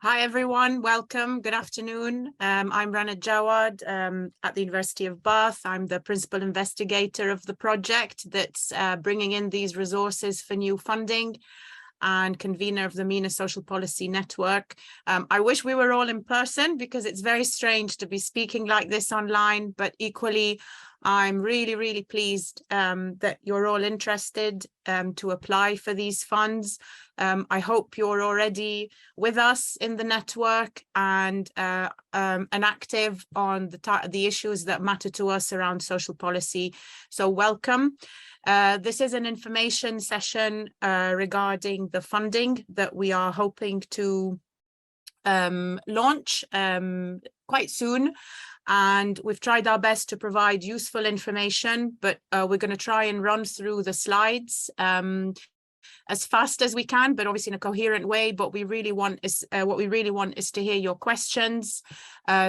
Hi everyone, welcome, good afternoon. I'm Rana Jawad at the University of Bath. I'm the principal investigator of the project that's bringing in these resources for new funding and convener of the MENA Social Policy Network. I wish we were all in person because it's very strange to be speaking like this online, but equally I'm really pleased that you're all interested to apply for these funds. I hope you're already with us in the network and active on the issues that matter to us around social policy. So welcome. This is an information session regarding the funding that we are hoping to launch quite soon. And we've tried our best to provide useful information, but we're going to try and run through the slides as fast as we can, but obviously in a coherent way. But we really want is what we really want is to hear your questions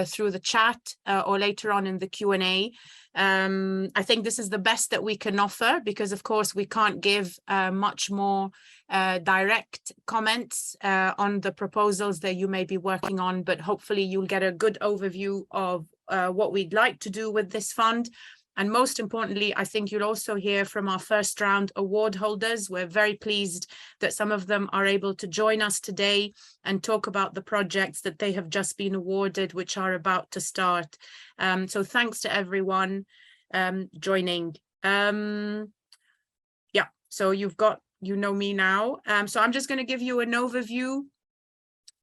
through the chat or later on in the Q&A. I think this is the best that we can offer because, of course, we can't give much more direct comments on the proposals that you may be working on, but hopefully you'll get a good overview of what we'd like to do with this fund. And most importantly, I think you'll also hear from our first round award holders. We're very pleased that some of them are able to join us today and talk about the projects that they have just been awarded, which are about to start. So thanks to everyone joining. Yeah, so you know me now. So I'm just going to give you an overview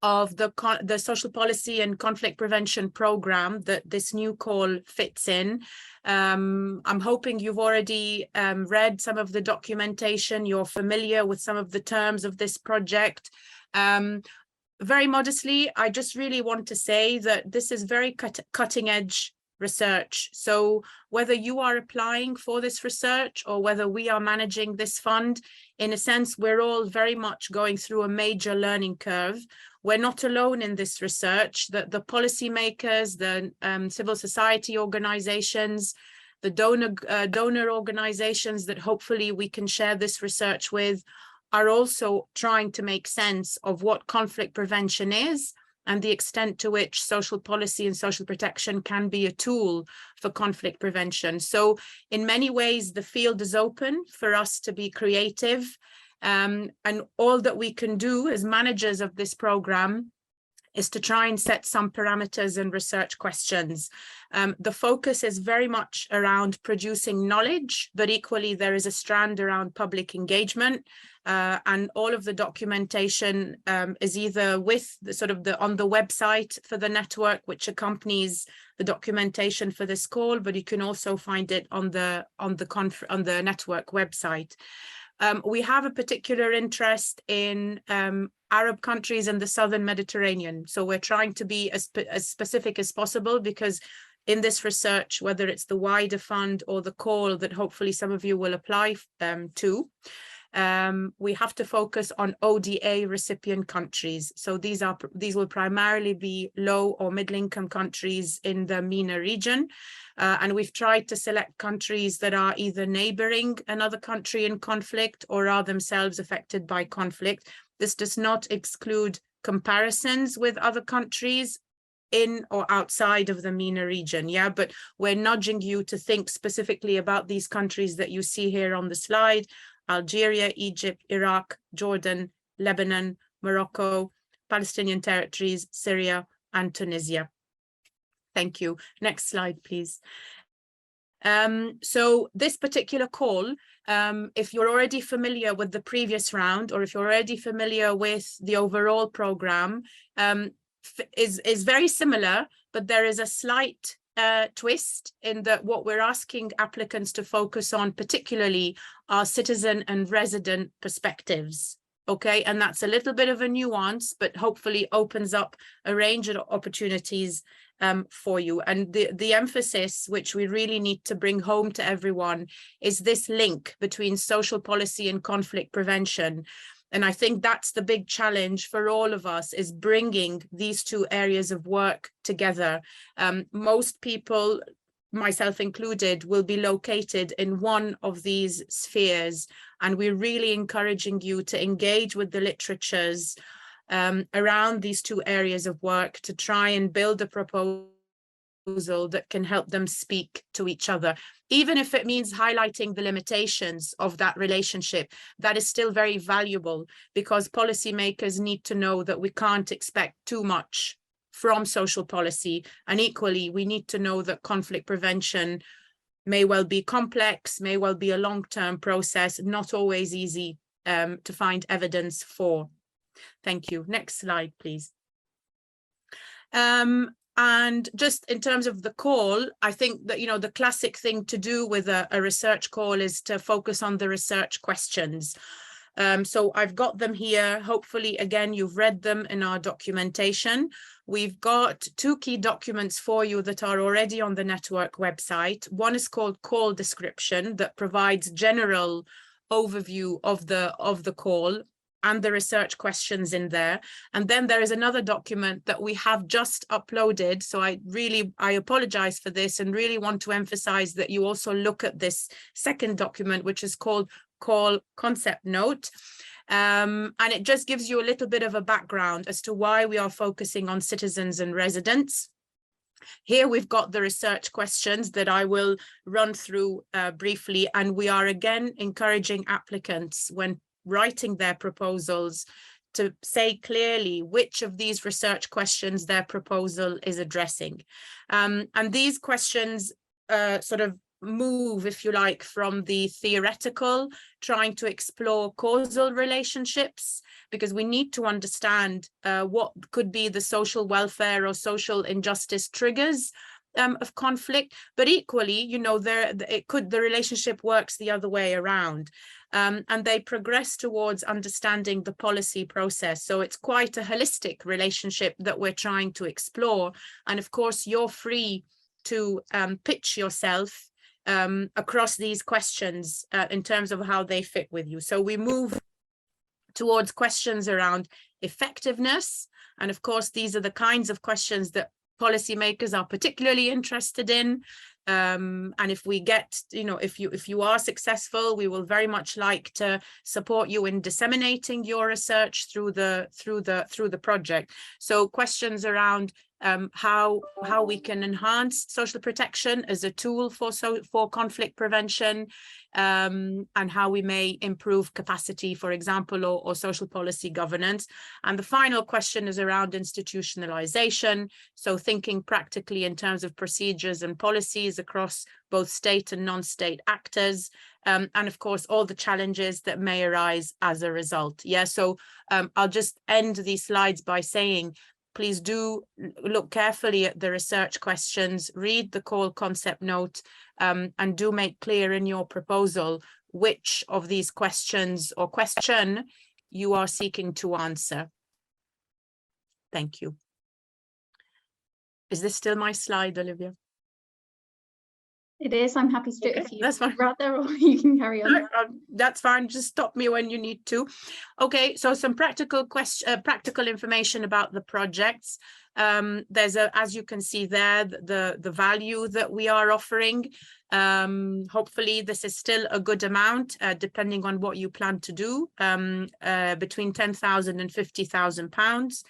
of the social policy and conflict prevention program that this new call fits in. I'm hoping you've already read some of the documentation. You're familiar with some of the terms of this project. Very modestly, I just really want to say that this is very cutting edge research. So whether you are applying for this research or whether we are managing this fund, in a sense, we're all very much going through a major learning curve. We're not alone in this research. The policymakers, the civil society organizations, the donor organizations that hopefully we can share this research with are also trying to make sense of what conflict prevention is and the extent to which social policy and social protection can be a tool for conflict prevention. So in many ways, the field is open for us to be creative. And all that we can do as managers of this program is to try and set some parameters and research questions. The focus is very much around producing knowledge, but equally there is a strand around public engagement, and all of the documentation is either with on the website for the network, which accompanies the documentation for this call, but you can also find it on the network website. We have a particular interest in Arab countries in the Southern Mediterranean. So we're trying to be as specific as possible because in this research, whether it's the wider fund or the call that hopefully some of you will apply to, we have to focus on ODA recipient countries. So these will primarily be low or middle income countries in the MENA region. And we've tried to select countries that are either neighboring another country in conflict or are themselves affected by conflict. This does not exclude comparisons with other countries in or outside of the MENA region, yeah, but we're nudging you to think specifically about these countries that you see here on the slide: Algeria, Egypt, Iraq, Jordan, Lebanon, Morocco, Palestinian territories, Syria, and Tunisia. Thank you. Next slide, please. So this particular call, if you're already familiar with the previous round, or if you're already familiar with the overall program, is very similar, but there is a slight twist in that what we're asking applicants to focus on particularly are citizen and resident perspectives. Okay, and that's a little bit of a nuance, but hopefully opens up a range of opportunities for you. And the emphasis which we really need to bring home to everyone is this link between social policy and conflict prevention. And I think that's the big challenge for all of us, is bringing these two areas of work together. Most people, myself included, will be located in one of these spheres, and we're really encouraging you to engage with the literatures around these two areas of work to try and build a proposal that can help them speak to each other. Even if it means highlighting the limitations of that relationship, that is still very valuable, because policymakers need to know that we can't expect too much from social policy. And equally, we need to know that conflict prevention may well be complex, may well be a long-term process, not always easy to find evidence for. Thank you. Next slide, please. And just in terms of the call, I think that, you know, the classic thing to do with a research call is to focus on the research questions. So I've got them here. Hopefully, again, you've read them in our documentation. We've got two key documents for you that are already on the network website. One is called Call Description, that provides general overview of the call and the research questions in there. And then there is another document that we have just uploaded. So I apologize for this and really want to emphasize that you also look at this second document, which is called Call Concept Note. And it just gives you a little bit of a background as to why we are focusing on citizens and residents. Here we've got the research questions that I will run through briefly, and we are again encouraging applicants when writing their proposals to say clearly which of these research questions their proposal is addressing. And these questions sort of move, if you like, from the theoretical, trying to explore causal relationships, because we need to understand what could be the social welfare or social injustice triggers of conflict, but equally, you know, the relationship works the other way around. And they progress towards understanding the policy process. So it's quite a holistic relationship that we're trying to explore. And of course, you're free to pitch yourself across these questions in terms of how they fit with you. So we move towards questions around effectiveness. And of course, these are the kinds of questions that policymakers are particularly interested in. And if we get, you know, if you are successful, we will very much like to support you in disseminating your research through the project. So questions around how we can enhance social protection as a tool for conflict prevention, and how we may improve capacity, for example, or social policy governance. And the final question is around institutionalization. So thinking practically in terms of procedures and policies across both state and non-state actors, and of course, all the challenges that may arise as a result. Yeah, so I'll just end these slides by saying, please do look carefully at the research questions, read the call concept note, and do make clear in your proposal which of these questions or question you are seeking to answer. Thank you. Is this still my slide, Olivia? It is. I'm happy to do it if that's fine. Rather, or you can carry on. No, that's fine. Just stop me when you need to. Okay, so some practical information about the projects. There's as you can see there, the value that we are offering. Hopefully, this is still a good amount, depending on what you plan to do, between £10,000 and £50,000.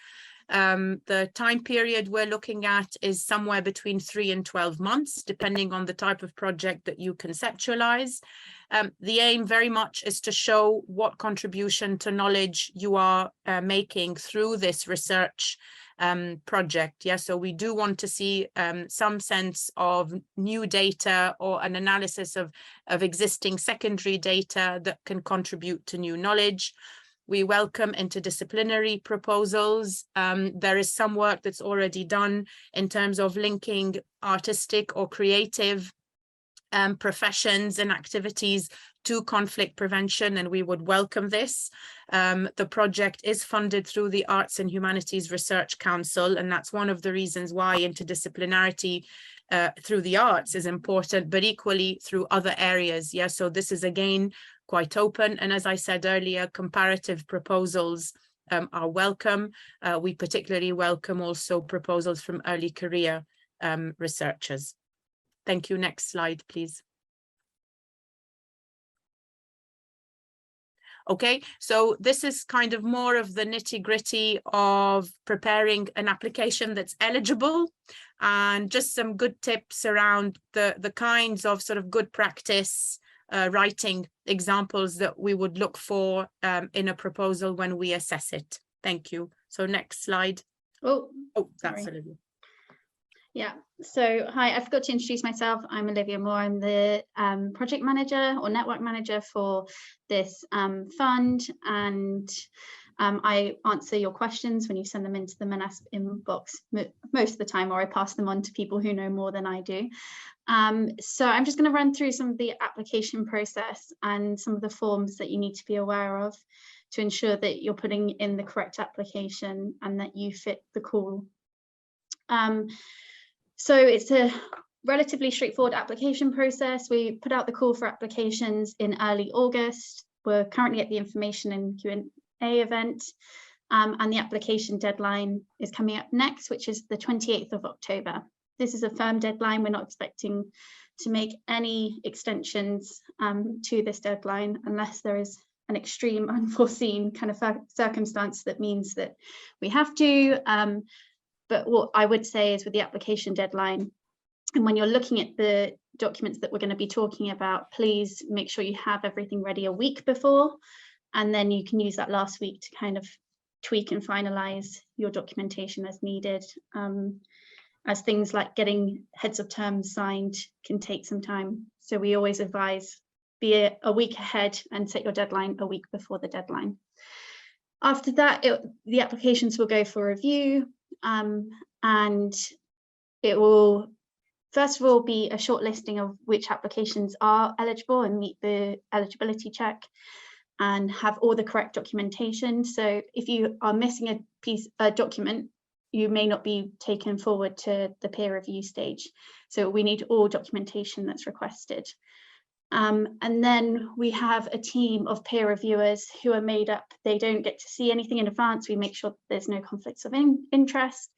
The time period we're looking at is somewhere between 3 and 12 months, depending on the type of project that you conceptualize. The aim very much is to show what contribution to knowledge you are making through this research project. Yeah, so we do want to see some sense of new data or an analysis of existing secondary data that can contribute to new knowledge. We welcome interdisciplinary proposals. There is some work that's already done in terms of linking artistic or creative professions and activities to conflict prevention, and we would welcome this. The project is funded through the Arts and Humanities Research Council, and that's one of the reasons why interdisciplinarity through the arts is important, but equally through other areas. Yeah, so this is again quite open, and as I said earlier, comparative proposals are welcome. We particularly welcome also proposals from early career researchers. Thank you. Next slide, please. Okay, so this is kind of more of the nitty-gritty of preparing an application that's eligible, and just some good tips around the kinds of sort of good practice writing examples that we would look for in a proposal when we assess it. Thank you. So next slide. Oh, that's Olivia. Yeah, so hi, I forgot to introduce myself. I'm Olivia Moore. I'm the project manager or network manager for this fund, and I answer your questions when you send them into the MENASP inbox most of the time, or I pass them on to people who know more than I do. So I'm just going to run through some of the application process and some of the forms that you need to be aware of to ensure that you're putting in the correct application and that you fit the call. So it's a relatively straightforward application process. We put out the call for applications in early August. We're currently at the information and Q&A event, and the application deadline is coming up next, which is the 28th of October. This is a firm deadline. We're not expecting to make any extensions to this deadline unless there is an extreme unforeseen kind of circumstance that means that we have to. But what I would say is with the application deadline, and when you're looking at the documents that we're going to be talking about, please make sure you have everything ready a week before, and then you can use that last week to kind of tweak and finalize your documentation as needed, as things like getting heads of terms signed can take some time. So we always advise be a week ahead and set your deadline a week before the deadline. After that, the applications will go for review. And it will first of all be a short listing of which applications are eligible and meet the eligibility check and have all the correct documentation. So if you are missing a document, you may not be taken forward to the peer review stage. So we need all documentation that's requested. And then we have a team of peer reviewers who are made up. They don't get to see anything in advance. We make sure there's no conflicts of interest,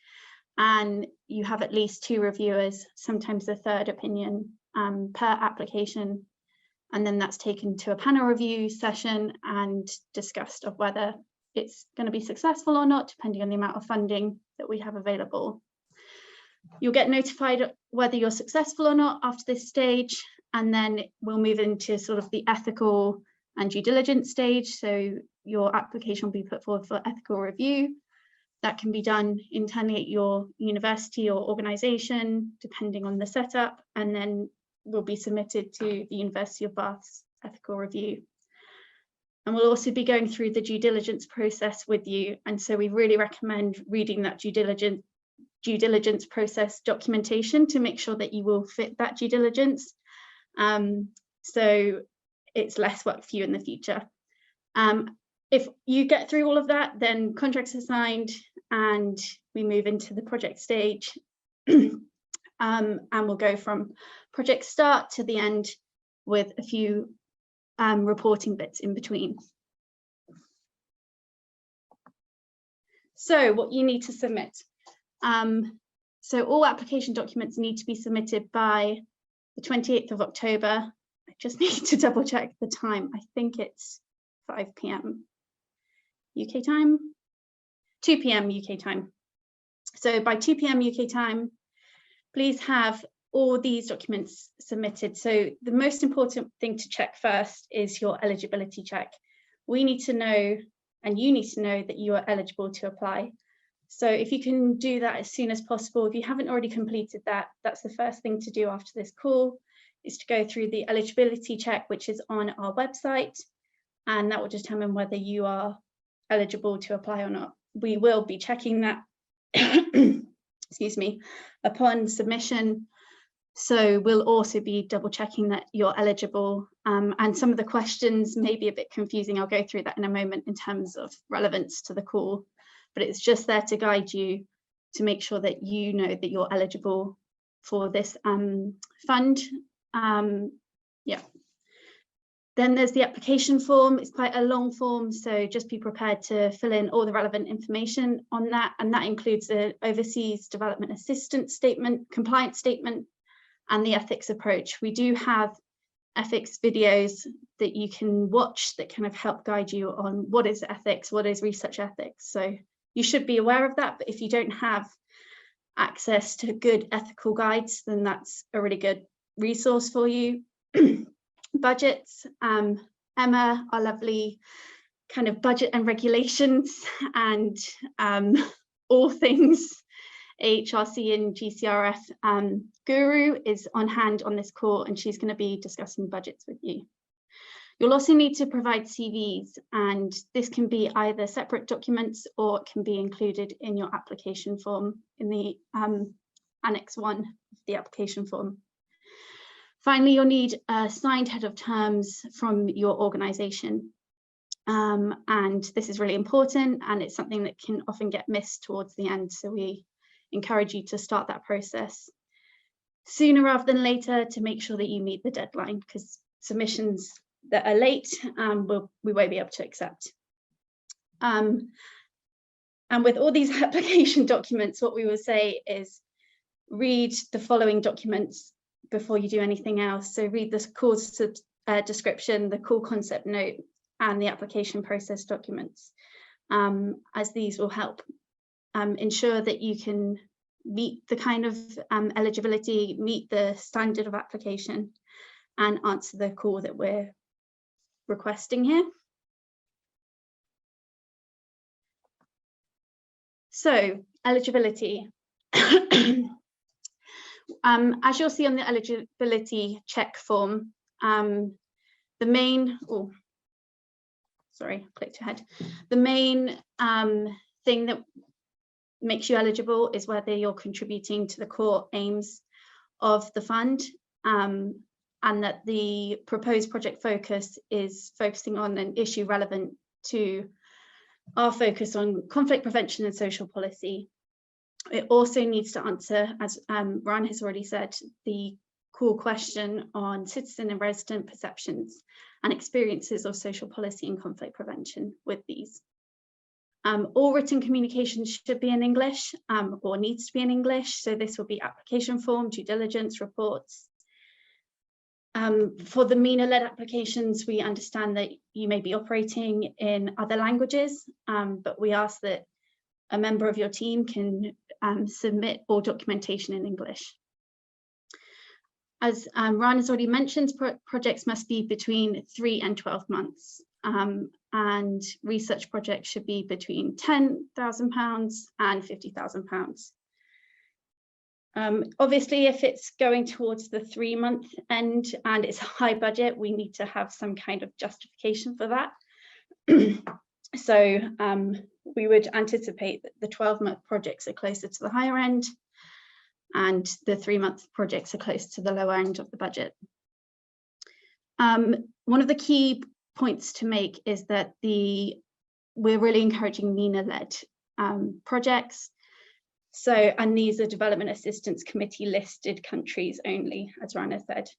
and you have at least 2 reviewers, sometimes a third opinion per application. And then that's taken to a panel review session and discussed of whether it's going to be successful or not, depending on the amount of funding that we have available. You'll get notified whether you're successful or not after this stage. And then we'll move into sort of the ethical and due diligence stage. So your application will be put forward for ethical review. That can be done internally at your university or organization, depending on the setup, and then will be submitted to the University of Bath's ethical review. And we'll also be going through the due diligence process with you. And so we really recommend reading that due diligence process documentation to make sure that you will fit that due diligence. So it's less work for you in the future. If you get through all of that, then contracts are signed and we move into the project stage. And we'll go from project start to the end with a few reporting bits in between. So what you need to submit. So all application documents need to be submitted by the 28th of October. I just need to double check the time. I think it's 5 p.m. UK time, 2 p.m. UK time. So by 2 p.m. UK time, please have all these documents submitted. So the most important thing to check first is your eligibility check. We need to know, and you need to know, that you are eligible to apply. So if you can do that as soon as possible, if you haven't already completed that, that's the first thing to do after this call, is to go through the eligibility check, which is on our website, and that will determine whether you are eligible to apply or not. We will be checking that, excuse me, upon submission. So we'll also be double checking that you're eligible. And some of the questions may be a bit confusing. I'll go through that in a moment in terms of relevance to the call, but it's just there to guide you to make sure that you know that you're eligible for this fund. Yeah. Then there's the application form. It's quite a long form, so just be prepared to fill in all the relevant information on that. And that includes the Overseas Development Assistance Statement, Compliance Statement, and the ethics approach. We do have ethics videos that you can watch that kind of help guide you on what is ethics, what is research ethics. So you should be aware of that, but if you don't have access to good ethical guides, then that's a really good resource for you. Budgets, Emma, our lovely kind of budget and regulations and all things HRC and GCRF guru is on hand on this call, and she's going to be discussing budgets with you. You'll also need to provide CVs, and this can be either separate documents or it can be included in your application form in the Annex 1 of the application form. Finally, you'll need a signed head of terms from your organisation. And this is really important, and it's something that can often get missed towards the end. So we encourage you to start that process sooner rather than later to make sure that you meet the deadline, because submissions that are late we won't be able to accept. And with all these application documents, what we will say is read the following documents before you do anything else. So read the course description, the core concept note, and the application process documents, as these will help ensure that you can meet the kind of eligibility, meet the standard of application, and answer the call that we're requesting here. So eligibility. As you'll see on the eligibility check form, the main, clicked ahead. The main thing that makes you eligible is whether you're contributing to the core aims of the fund, and that the proposed project focus is focusing on an issue relevant to our focus on conflict prevention and social policy. It also needs to answer, as Ran has already said, the core question on citizen and resident perceptions and experiences of social policy and conflict prevention with these. All written communication should be in English or needs to be in English. So this will be application form, due diligence, reports. For the MENA-led applications, we understand that you may be operating in other languages, but we ask that a member of your team can submit all documentation in English. As Ran has already mentioned, projects must be between 3 and 12 months, and research projects should be between £10,000 and £50,000. Obviously, if it's going towards the 3-month end and it's a high budget, we need to have some kind of justification for that. So we would anticipate that the 12-month projects are closer to the higher end, and the 3-month projects are close to the lower end of the budget. One of the key points to make is that we're really encouraging MENA-led projects. So, and these are Development Assistance Committee listed countries only, as Rana said.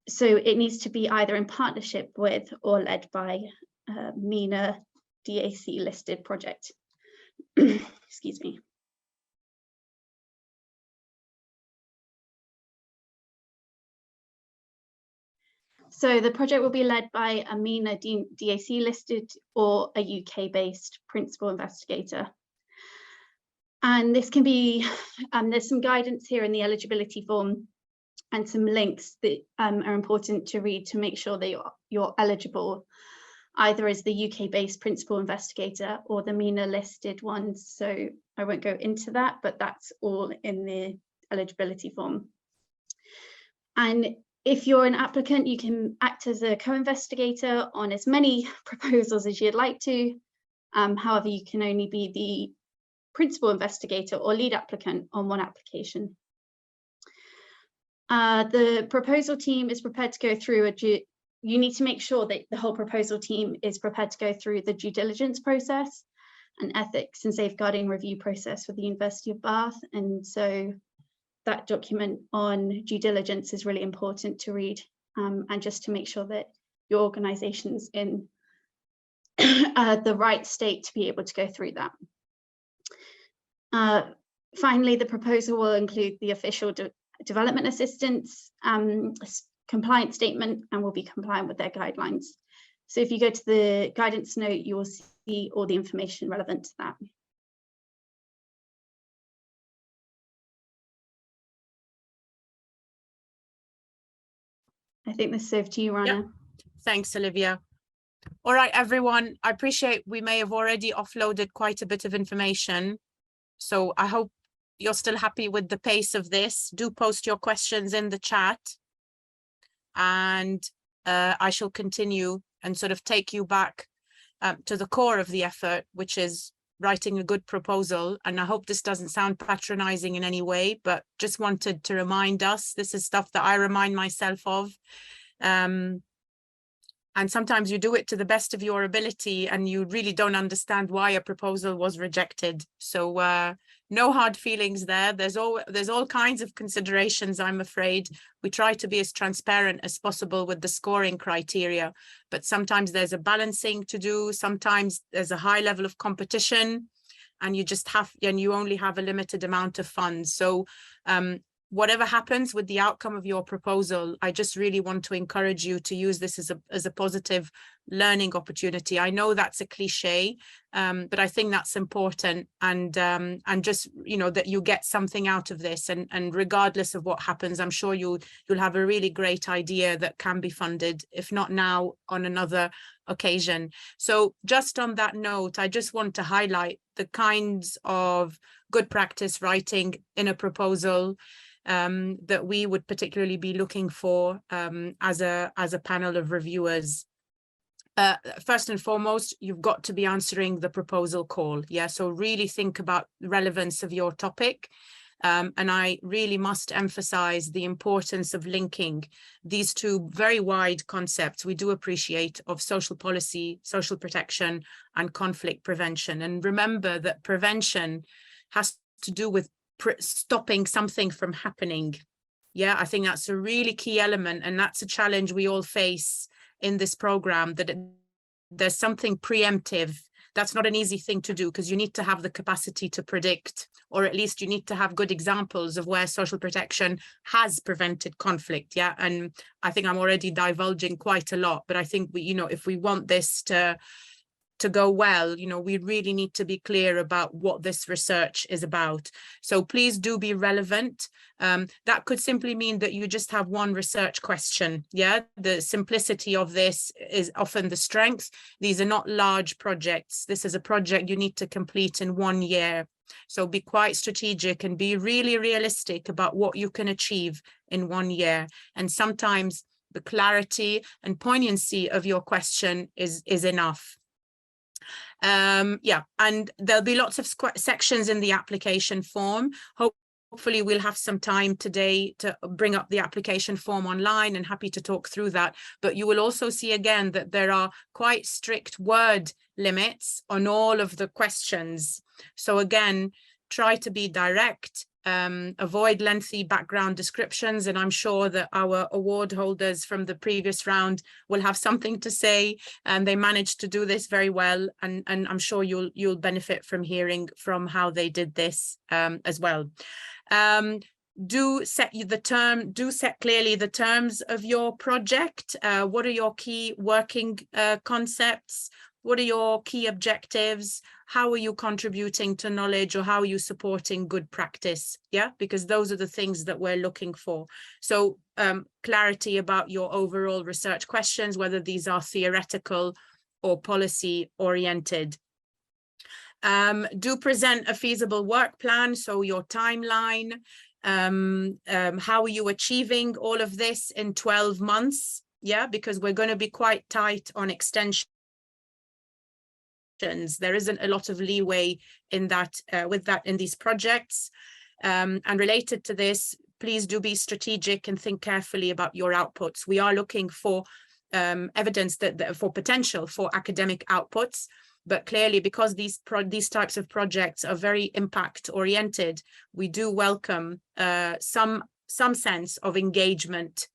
So it needs to be either in partnership with or led by MENA DAC listed project. Excuse me. So the project will be led by a MENA DAC listed or a UK-based principal investigator. And this can be, there's some guidance here in the eligibility form and some links that are important to read to make sure that you're eligible, either as the UK-based principal investigator or the MENA listed ones. So I won't go into that, but that's all in the eligibility form. And if you're an applicant, you can act as a co-investigator on as many proposals as you'd like to. However, you can only be the principal investigator or lead applicant on one application. The proposal team is prepared to go through you need to make sure that the whole proposal team is prepared to go through the due diligence process and ethics and safeguarding review process with the University of Bath. And so that document on due diligence is really important to read, and just to make sure that your organization's in the right state to be able to go through that. Finally, the proposal will include the official development assistance compliance statement, and will be compliant with their guidelines. So if you go to the guidance note, you will see all the information relevant to that. I think this is over to you, Rana. Yep. Thanks, Olivia. All right, everyone, I appreciate we may have already offloaded quite a bit of information. So I hope you're still happy with the pace of this. Do post your questions in the chat. And I shall continue and sort of take you back to the core of the effort, which is writing a good proposal. And I hope this doesn't sound patronizing in any way, but just wanted to remind us, this is stuff that I remind myself of. And sometimes you do it to the best of your ability and you really don't understand why a proposal was rejected. So no hard feelings there. There's all kinds of considerations, I'm afraid. We try to be as transparent as possible with the scoring criteria, but sometimes there's a balancing to do. Sometimes there's a high level of competition and you only have a limited amount of funds. So whatever happens with the outcome of your proposal, I just really want to encourage you to use this as a positive learning opportunity. I know that's a cliche, but I think that's important, and just, you know, that you get something out of this, and regardless of what happens, I'm sure you'll have a really great idea that can be funded, if not now, on another occasion. So just on that note, I just want to highlight the kinds of good practice writing in a proposal that we would particularly be looking for as a panel of reviewers. First and foremost, you've got to be answering the proposal call. Yeah, so really think about the relevance of your topic. And I really must emphasize the importance of linking these two very wide concepts we do appreciate of social policy, social protection, and conflict prevention. And remember that prevention has to do with stopping something from happening. Yeah, I think that's a really key element, and that's a challenge we all face in this program, that there's something preemptive. That's not an easy thing to do, because you need to have the capacity to predict, or at least you need to have good examples of where social protection has prevented conflict. Yeah, and I think I'm already divulging quite a lot, but I think we, you know, if we want this to go well, you know, we really need to be clear about what this research is about. So please do be relevant. That could simply mean that you just have one research question. Yeah, the simplicity of this is often the strength. These are not large projects. This is a project you need to complete in 1 year. So be quite strategic and be really realistic about what you can achieve in 1 year. And sometimes the clarity and poignancy of your question is enough. Yeah, and there'll be lots of sections in the application form. Hopefully we'll have some time today to bring up the application form online, and happy to talk through that. But you will also see again that there are quite strict word limits on all of the questions. So again, try to be direct. Avoid lengthy background descriptions, and I'm sure that our award holders from the previous round will have something to say, and they managed to do this very well, and I'm sure you'll benefit from hearing from how they did this as well. Do set clearly the terms of your project. What are your key working concepts? What are your key objectives? How are you contributing to knowledge, or how are you supporting good practice? Yeah, because those are the things that we're looking for. So clarity about your overall research questions, whether these are theoretical or policy oriented. Do present a feasible work plan, so your timeline. How are you achieving all of this in 12 months? Yeah, because we're going to be quite tight on extension. There isn't a lot of leeway in that in these projects. And related to this, please do be strategic and think carefully about your outputs. We are looking for evidence that for potential for academic outputs, but clearly, because these types of projects are very impact oriented, we do welcome some sense of engagement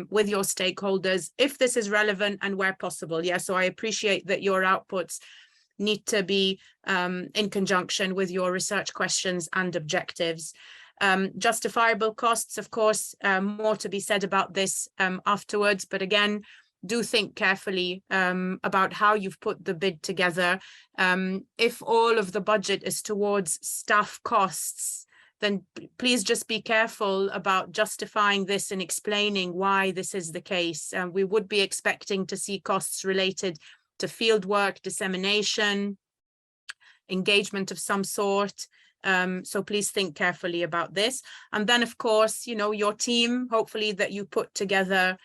with your stakeholders, if this is relevant and where possible. Yeah, so I appreciate that your outputs need to be in conjunction with your research questions and objectives. Justifiable costs, of course, more to be said about this afterwards, but again, do think carefully about how you've put the bid together. If all of the budget is towards staff costs, then please just be careful about justifying this and explaining why this is the case. We would be expecting to see costs related to field work, dissemination, engagement of some sort. So please think carefully about this. And then, of course, you know, your team, hopefully that you put together,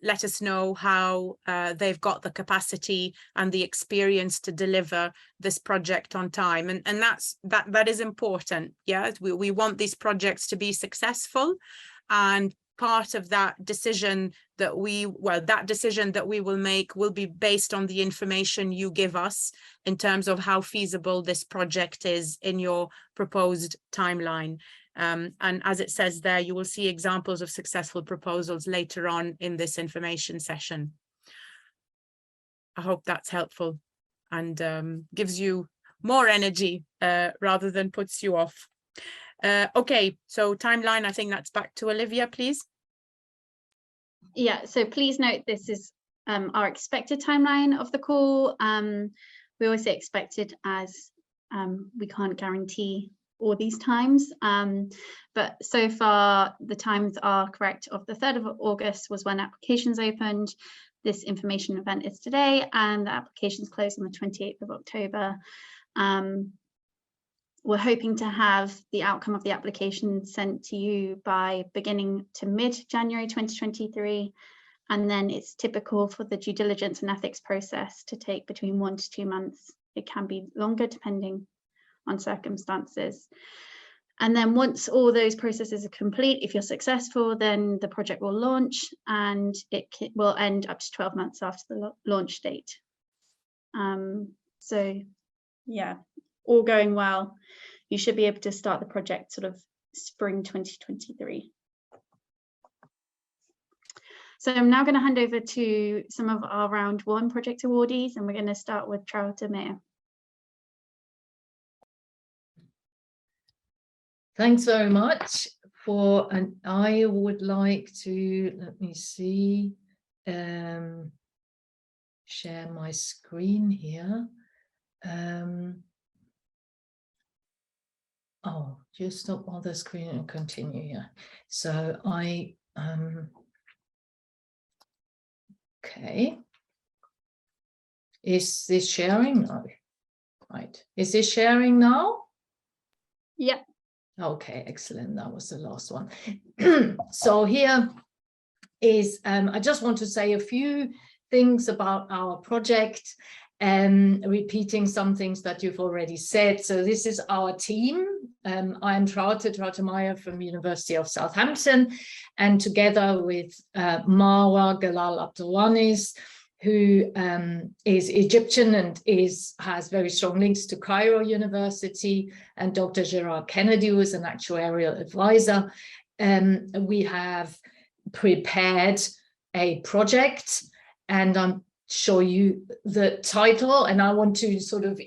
let us know how they've got the capacity and the experience to deliver this project on time. And that is important. Yeah, we want these projects to be successful, and part of that decision that we will make will be based on the information you give us in terms of how feasible this project is in your proposed timeline. And as it says there, you will see examples of successful proposals later on in this information session. I hope that's helpful and gives you more energy rather than puts you off. Okay, so timeline, I think that's back to Olivia, please. Yeah, so please note this is our expected timeline of the call. We always say expected as we can't guarantee all these times, but so far the times are correct. Of the 3rd of August was when applications opened. This information event is today, and the applications closed on the 28th of October. We're hoping to have the outcome of the application sent to you by beginning to mid-January 2023. And then it's typical for the due diligence and ethics process to take between 1 to 2 months. It can be longer depending on circumstances. And then once all those processes are complete, if you're successful, then the project will launch, and it will end up to 12 months after the launch date. So yeah, all going well, you should be able to start the project sort of spring 2023. So I'm now going to hand over to some of our round 1 project awardees, and we're going to start with Trouter Mayer. Thanks very much and I would like to, let me see, share my screen here. Oh, just stop on the screen and continue here. So okay. Is this sharing? No. Right. Is this sharing now? Yeah. Okay, excellent. That was the last one. So here is, I just want to say a few things about our project, and repeating some things that you've already said. So this is our team. I am Trouter Mayer from University of Southampton, and together with Marwa Galal Abdulwanis, who is Egyptian and has very strong links to Cairo University, and Dr. Gerard Kennedy, who is an actuarial advisor. We have prepared a project, and I'm show you the title, and I want to sort of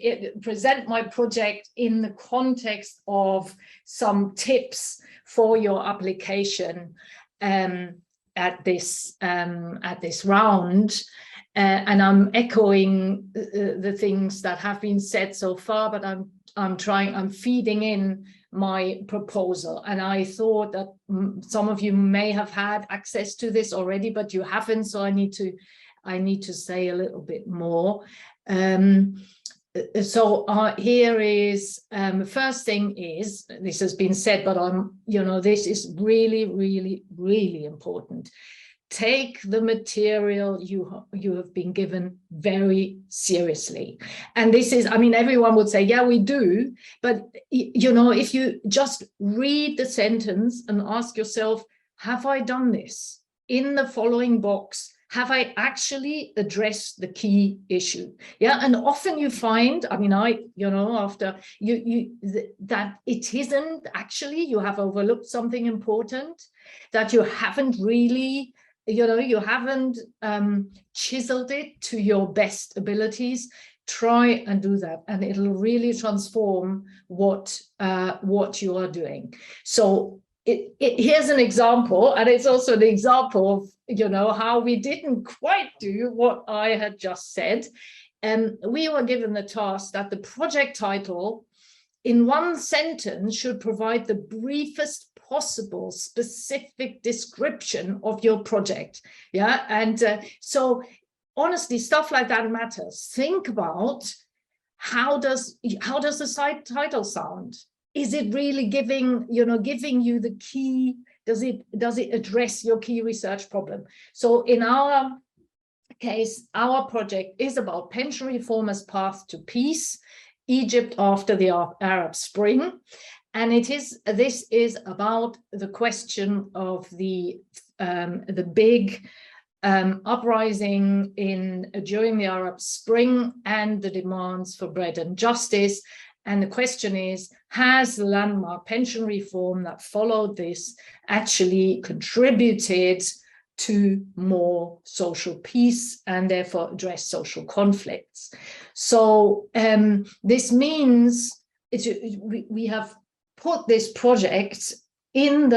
present my project in the context of some tips for your application at this round. And I'm echoing the things that have been said so far, but I'm feeding in my proposal. And I thought that some of you may have had access to this already, but you haven't, so I need to say a little bit more. So here is, first thing is, this has been said, but this is really, really, really important. Take the material you have been given very seriously. And this is, I mean, everyone would say, yeah, we do. But, if you just read the sentence and ask yourself, have I done this? In the following box, have I actually addressed the key issue? Yeah, and often you find, I mean, after that it isn't actually, you have overlooked something important, that you haven't really, you haven't chiseled it to your best abilities. Try and do that, and it'll really transform what you are doing. So here's an example, and it's also an example of, you know, how we didn't quite do what I had just said. We were given the task that the project title in one sentence should provide the briefest possible specific description of your project. Yeah, and so honestly, stuff like that matters. Think about how does the site title sound? Is it really giving you the key? Does it address your key research problem? So in our case, our project is about pension reform as path to peace, Egypt after the Arab Spring. And this is about the question of the big uprising during the Arab Spring and the demands for bread and justice. And the question is, has the landmark pension reform that followed this actually contributed to more social peace and therefore address social conflicts? So this means we have put this project in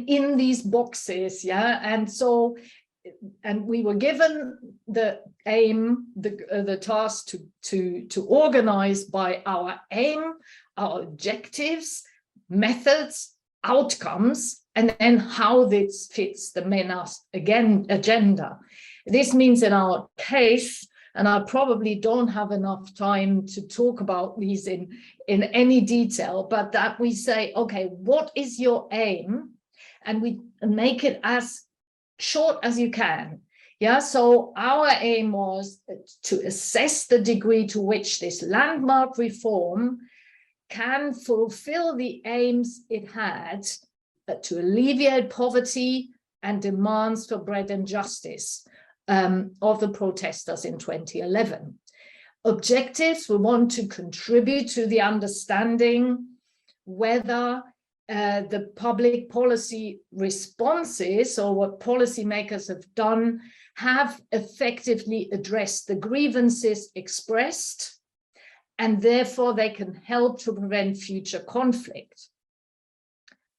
these boxes, yeah, and we were given the aim, the task to organize by our aim, our objectives, methods, outcomes, and then how this fits the MENAS agenda. This means in our case, and I probably don't have enough time to talk about these in any detail, but that we say, okay, what is your aim? And we make it as short as you can. Yeah, so our aim was to assess the degree to which this landmark reform can fulfill the aims it had to alleviate poverty and demands for bread and justice of the protesters in 2011. Objectives: we want to contribute to the understanding whether the public policy responses, or what policymakers have done, have effectively addressed the grievances expressed, and therefore they can help to prevent future conflict.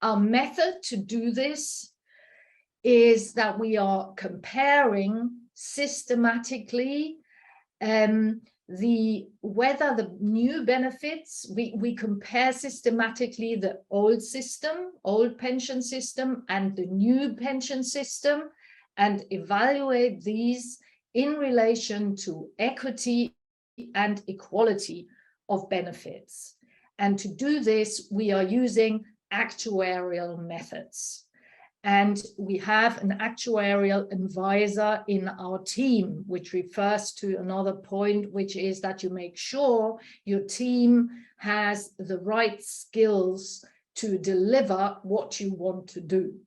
Our method to do this is that we are comparing systematically whether the new benefits, we compare systematically the old pension system and the new pension system, and evaluate these in relation to equity and equality of benefits. And to do this, we are using actuarial methods. And we have an actuarial advisor in our team, which refers to another point, which is that you make sure your team has the right skills to deliver what you want to do.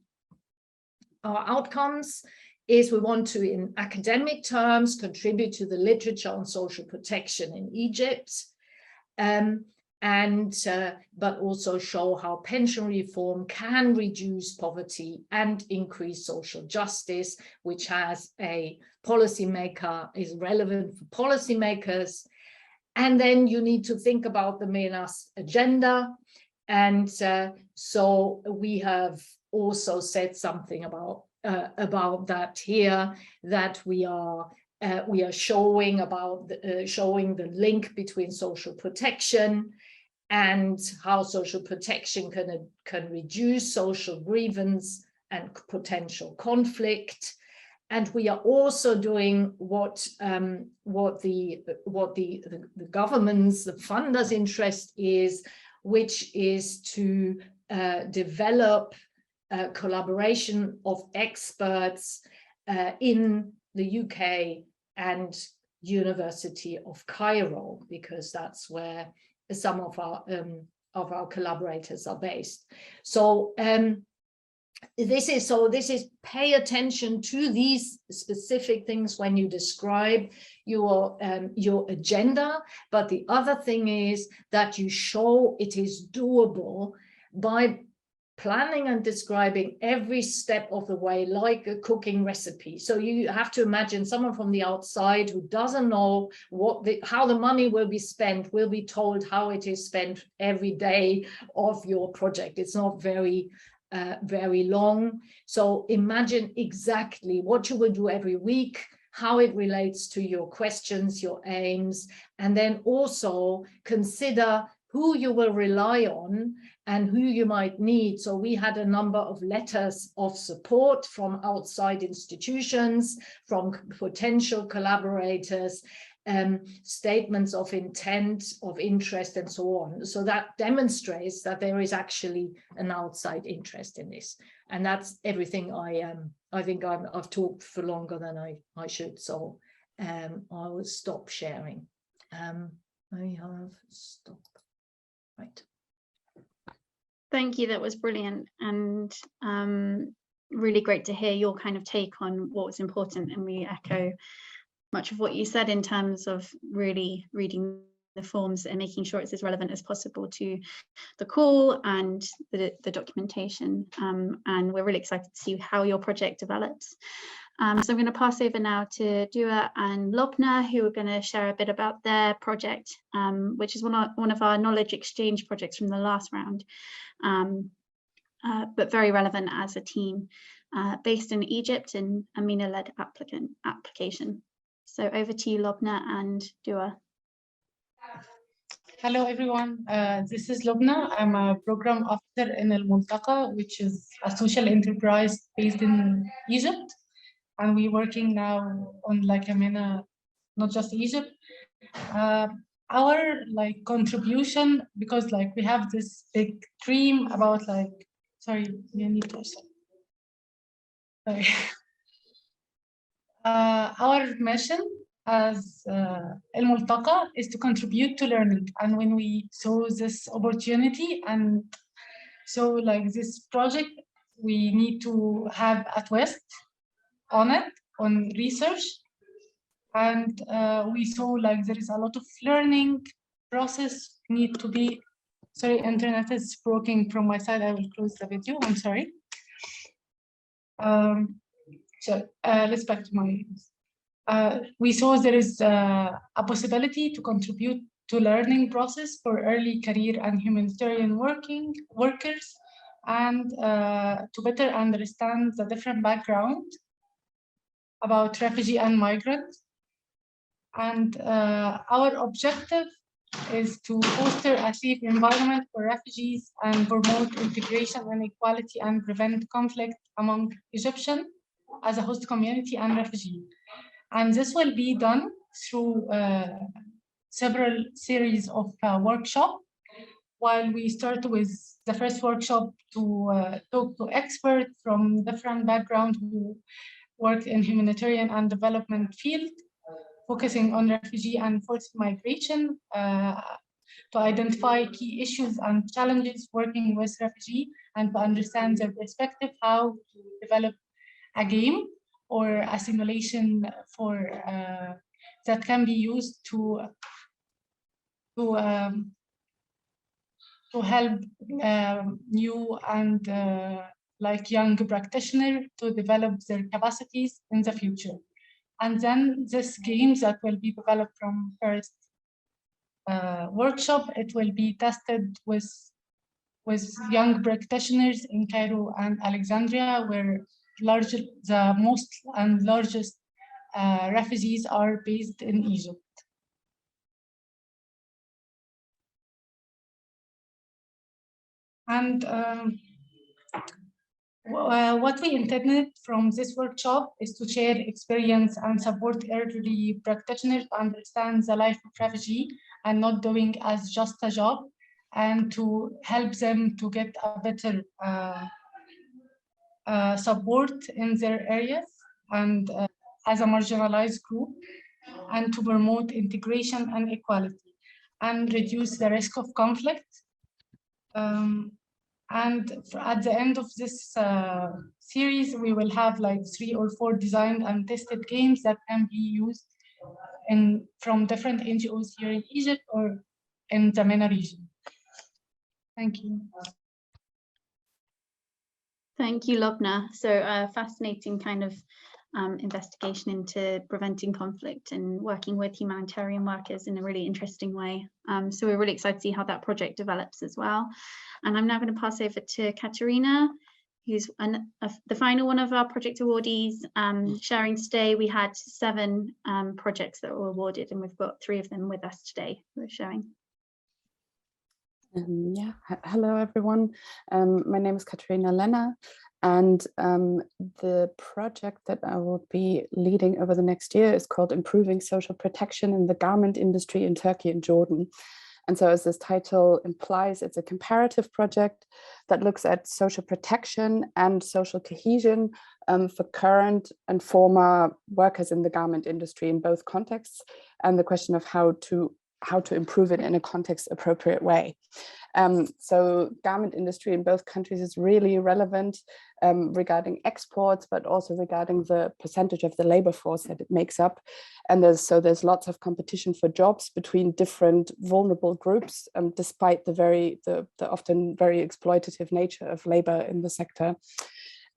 Our outcomes is we want to, in academic terms, contribute to the literature on social protection in Egypt, but also show how pension reform can reduce poverty and increase social justice, which is relevant for policymakers. And then you need to think about the MENAS agenda. And so we have also said something about that here, that we are showing the link between social protection and how social protection can reduce social grievance and potential conflict. And we are also doing what the government's, the funders' interest is, which is to develop collaboration of experts in the UK and University of Cairo, because that's where some of our collaborators are based. So this is pay attention to these specific things when you describe your agenda. But the other thing is that you show it is doable by planning and describing every step of the way, like a cooking recipe. So you have to imagine someone from the outside who doesn't know how the money will be spent, will be told how it is spent every day of your project. It's not very long. So imagine exactly what you will do every week, how it relates to your questions, your aims, and then also consider who you will rely on and who you might need. So we had a number of letters of support from outside institutions, from potential collaborators, statements of intent, of interest, and so on. So that demonstrates that there is actually an outside interest in this. And that's everything I think I've talked for longer than I should. So I will stop sharing. I have stopped. Right. Thank you, that was brilliant, and really great to hear your kind of take on what was important, and we echo much of what you said in terms of really reading the forms and making sure it's as relevant as possible to the call and the documentation, and we're really excited to see how your project develops. So I'm going to pass over now to Dua and Lobna, who are going to share a bit about their project, which is one of our knowledge exchange projects from the last round, but very relevant as a team, based in Egypt, in a MENA-led application. So over to you, Lobna and Dua. Hello, everyone. This is Lubna. I'm a program officer in Al-Multaqa, which is a social enterprise based in Egypt. And we're working now on like a MENA, not just Egypt. Our like contribution, because like we have this big dream about like, sorry, you need to stop. Sorry. Our mission as Al-Multaqa is to contribute to learning. And when we saw this opportunity and so like this project, we need to have a twist on research. And we saw like there is a lot of learning process need to be, sorry, internet is broken from my side. I will close the video, I'm sorry. So let's back to my, we saw there is a possibility to contribute to learning process for early career and humanitarian workers, and to better understand the different background about refugee and migrant. And our objective is to foster a safe environment for refugees and promote integration and equality and prevent conflict among Egyptians as a host community and refugee. And this will be done through several series of workshops. While we start with the first workshop to talk to experts from different backgrounds who work in humanitarian and development field, focusing on refugee and forced migration, to identify key issues and challenges working with refugee and to understand their perspective, how to develop a game or a simulation for that can be used to help new and like young practitioners to develop their capacities in the future. And then this game that will be developed from first workshop, it will be tested with young practitioners in Cairo and Alexandria, where the most and largest refugees are based in Egypt. And what we intended from this workshop is to share experience and support elderly practitioners to understand the life of refugee and not doing as just a job, and to help them to get a better support in their areas and as a marginalized group, and to promote integration and equality and reduce the risk of conflict. And at the end of this series, we will have like 3 or 4 designed and tested games that can be used from different NGOs here in Egypt or in the MENA region. Thank you. Thank you, Lobna. So fascinating kind of investigation into preventing conflict and working with humanitarian workers in a really interesting way. So we're really excited to see how that project develops as well. And I'm now going to pass over to Katerina, who's the final one of our project awardees. Sharing today, we had 7 projects that were awarded, and we've got 3 of them with us today who are showing. Yeah, hello everyone. My name is Katerina Lenner, and the project that I will be leading over the next year is called Improving Social Protection in the Garment Industry in Turkey and Jordan. And so, as this title implies, it's a comparative project that looks at social protection and social cohesion for current and former workers in the garment industry in both contexts, and the question of how to improve it in a context appropriate way. So garment industry in both countries is really relevant regarding exports, but also regarding the percentage of the labor force that it makes up. And there's lots of competition for jobs between different vulnerable groups, despite the often very exploitative nature of labor in the sector.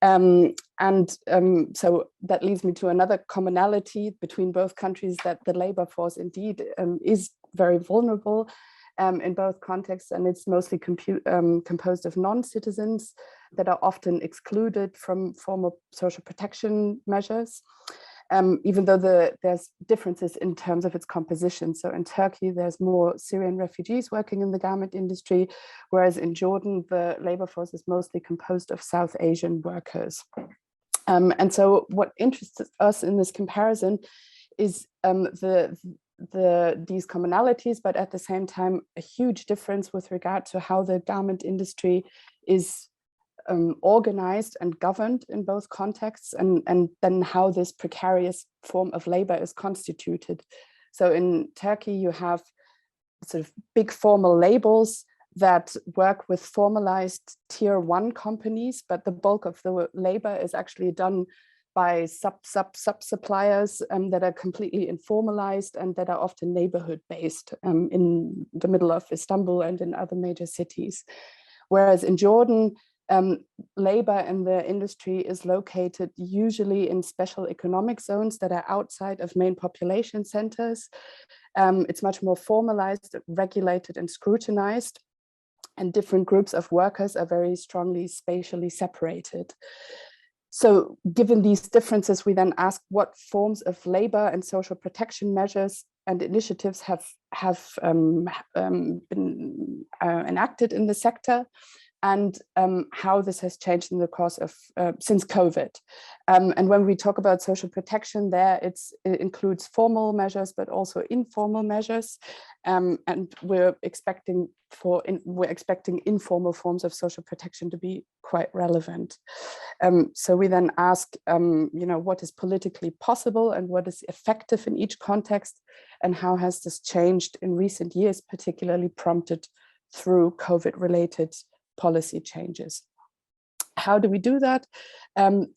So that leads me to another commonality between both countries, that the labor force indeed is very vulnerable in both contexts, and it's mostly composed of non-citizens that are often excluded from formal social protection measures, even though there's differences in terms of its composition. So in Turkey, there's more Syrian refugees working in the garment industry, whereas in Jordan, the labor force is mostly composed of South Asian workers. And so what interests us in this comparison is these commonalities, but at the same time, a huge difference with regard to how the garment industry is organized and governed in both contexts, and then how this precarious form of labor is constituted. So in Turkey, you have sort of big formal labels that work with formalized tier 1 companies, but the bulk of the labor is actually done by sub-suppliers that are completely informalized and that are often neighborhood based in the middle of Istanbul and in other major cities. Whereas in Jordan, labor in the industry is located usually in special economic zones that are outside of main population centers. It's much more formalized, regulated, and scrutinized, and different groups of workers are very strongly spatially separated. So given these differences, we then ask what forms of labor and social protection measures and initiatives have been enacted in the sector, and how this has changed in the course of since COVID. And when we talk about social protection there, it includes formal measures, but also informal measures. And we're expecting informal forms of social protection to be quite relevant. So we then ask, what is politically possible and what is effective in each context, and how has this changed in recent years, particularly prompted through COVID-related policy changes. How do we do that?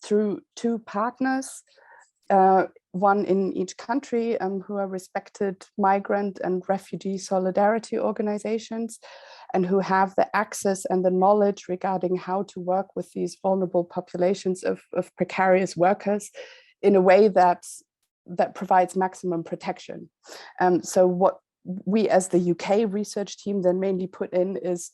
Through 2 partners, one in each country, who are respected migrant and refugee solidarity organizations, and who have the access and the knowledge regarding how to work with these vulnerable populations of precarious workers in a way that provides maximum protection. So what we as the UK research team then mainly put in is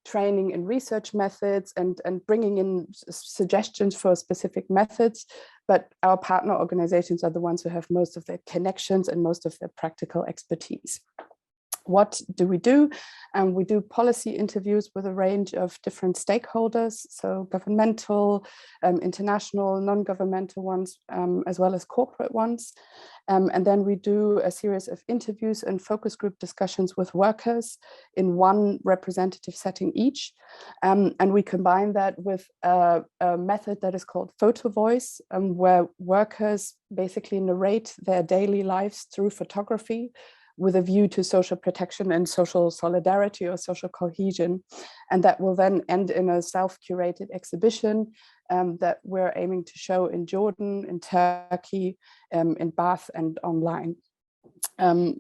training in research methods and bringing in suggestions for specific methods, but our partner organizations are the ones who have most of their connections and most of their practical expertise. What do? We do policy interviews with a range of different stakeholders, so governmental, international, non-governmental ones, as well as corporate ones. And then we do a series of interviews and focus group discussions with workers in one representative setting each. And we combine that with a method that is called photo voice, where workers basically narrate their daily lives through photography, with a view to social protection and social solidarity or social cohesion. And that will then end in a self-curated exhibition that we're aiming to show in Jordan, in Turkey, in Bath, and online. We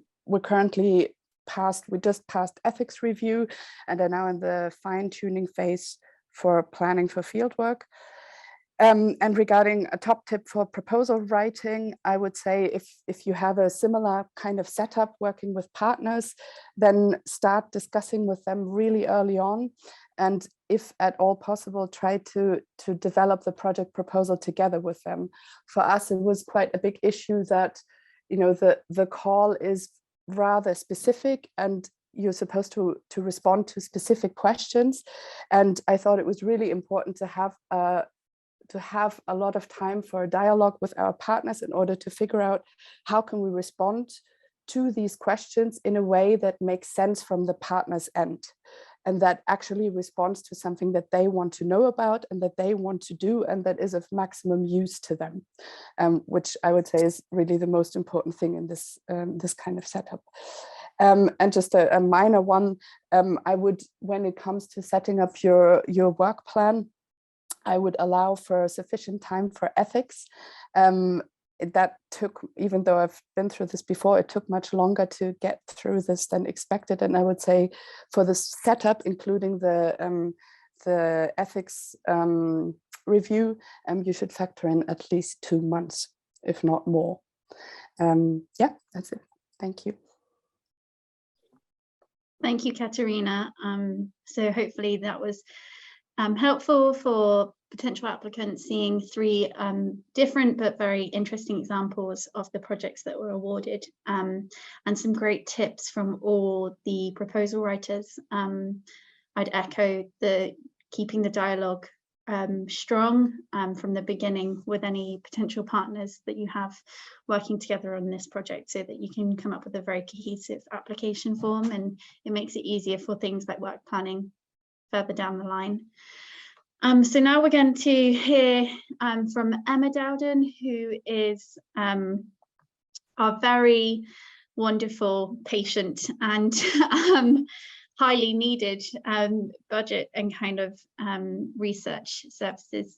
just passed ethics review and are now in the fine-tuning phase for planning for fieldwork. And regarding a top tip for proposal writing, I would say if you have a similar kind of setup working with partners, then start discussing with them really early on. And if at all possible, try to develop the project proposal together with them. For us, it was quite a big issue that, you know, the call is rather specific and you're supposed to respond to specific questions. And I thought it was really important to have a lot of time for a dialogue with our partners in order to figure out how can we respond to these questions in a way that makes sense from the partner's end, and that actually responds to something that they want to know about and that they want to do and that is of maximum use to them, which I would say is really the most important thing in this, this kind of setup. And just a minor one, I would, when it comes to setting up your work plan, I would allow for sufficient time for ethics. That took, even though I've been through this before, it took much longer to get through this than expected. And I would say for the setup, including the ethics review, you should factor in at least 2 months, if not more. Yeah, that's it. Thank you. Thank you, Katerina. So hopefully that was helpful for potential applicants seeing 3 different but very interesting examples of the projects that were awarded, and some great tips from all the proposal writers. I'd echo keeping the dialogue strong from the beginning with any potential partners that you have working together on this project, so that you can come up with a very cohesive application form, and it makes it easier for things like work planning further down the line. So now we're going to hear from Emma Dowden, who is our very wonderful, patient and highly needed budget and kind of research services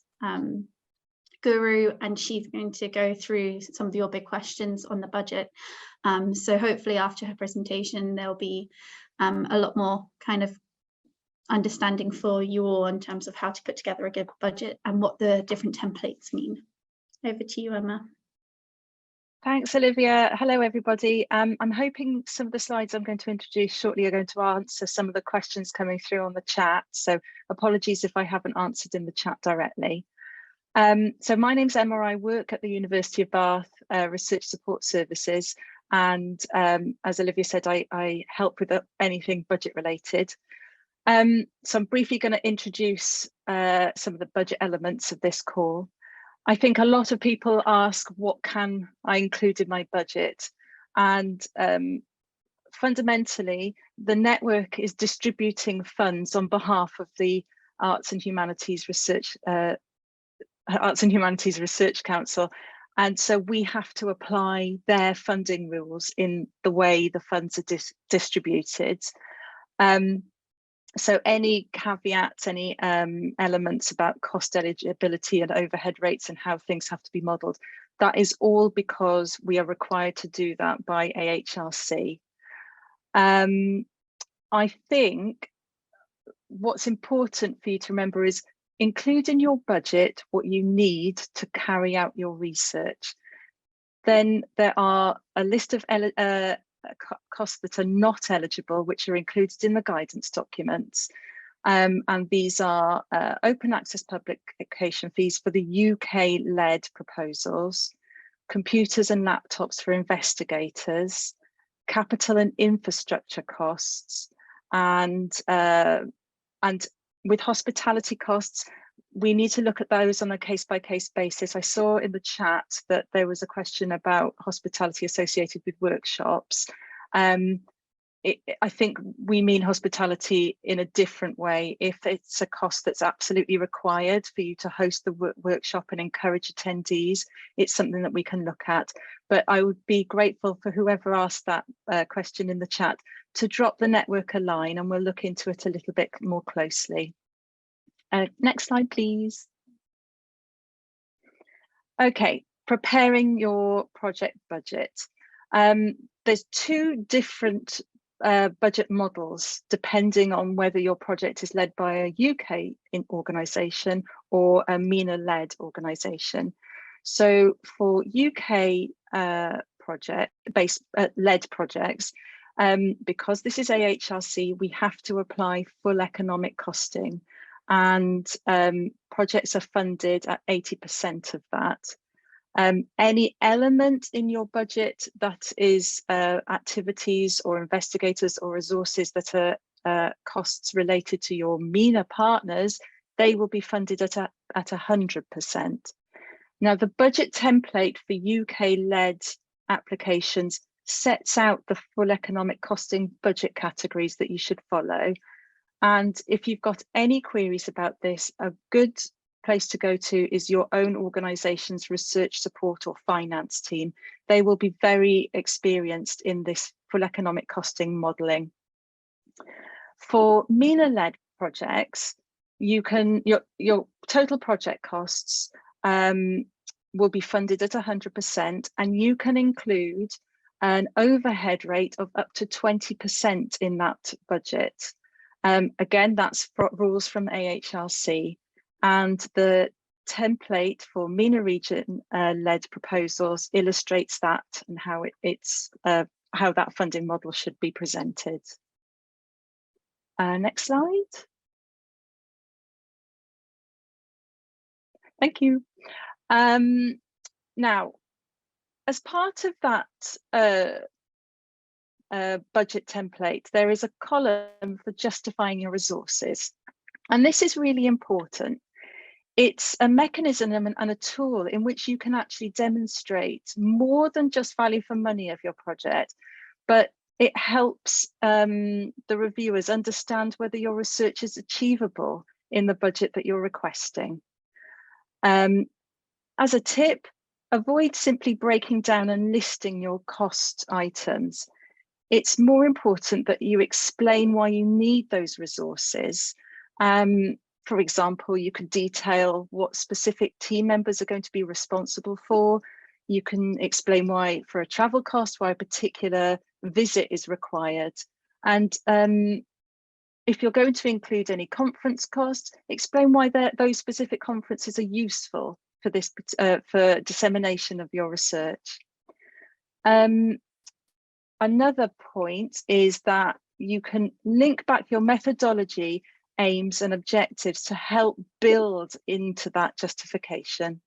guru, and she's going to go through some of your big questions on the budget. So hopefully after her presentation, there'll be a lot more kind of understanding for you all in terms of how to put together a good budget and what the different templates mean. Over to you, Emma. Thanks, Olivia. Hello, everybody. I'm hoping some of the slides I'm going to introduce shortly are going to answer some of the questions coming through on the chat. So apologies if I haven't answered in the chat directly. So my name's Emma. I work at the University of Bath Research Support Services. And as Olivia said, I help with anything budget related. So I'm briefly going to introduce some of the budget elements of this call. I think a lot of people ask, what can I include in my budget? And fundamentally, the network is distributing funds on behalf of the Arts and Humanities Research Council. And so we have to apply their funding rules in the way the funds are distributed. So any caveats, any elements about cost eligibility and overhead rates and how things have to be modelled, that is all because we are required to do that by AHRC. I think what's important for you to remember is include in your budget what you need to carry out your research. Then there are a list of costs that are not eligible, which are included in the guidance documents. And these are open access publication fees for the UK-led proposals, computers and laptops for investigators, capital and infrastructure costs, and with hospitality costs, we need to look at those on a case-by-case basis. I saw in the chat that there was a question about hospitality associated with workshops. I think we mean hospitality in a different way. If it's a cost that's absolutely required for you to host the workshop and encourage attendees, it's something that we can look at. But I would be grateful for whoever asked that question in the chat to drop the network a line, and we'll look into it a little bit more closely. Next slide, please. Okay, preparing your project budget. There's 2 different budget models depending on whether your project is led by a UK organisation or a MENA-led organisation. So for UK led projects, because this is AHRC, we have to apply full economic costing, and projects are funded at 80% of that. Any element in your budget that is activities or investigators or resources that are costs related to your MENA partners, they will be funded at 100%. Now, the budget template for UK-led applications sets out the full economic costing budget categories that you should follow. And if you've got any queries about this, a good place to go to is your own organisation's research support or finance team. They will be very experienced in this full economic costing modelling. For MENA-led projects, you can your total project costs will be funded at 100%, and you can include an overhead rate of up to 20% in that budget. Again, that's rules from AHRC, and the template for MENA region led proposals illustrates that and how how that funding model should be presented. Next slide. Thank you. Now, as part of that budget template, there is a column for justifying your resources. And this is really important. It's a mechanism and a tool in which you can actually demonstrate more than just value for money of your project, but it helps the reviewers understand whether your research is achievable in the budget that you're requesting. As a tip, avoid simply breaking down and listing your cost items. It's more important that you explain why you need those resources. For example, you could detail what specific team members are going to be responsible for. You can explain why, for a travel cost, why a particular visit is required. And if you're going to include any conference costs, explain why those specific conferences are useful for this for dissemination of your research. Another point is that you can link back your methodology, aims and objectives to help build into that justification.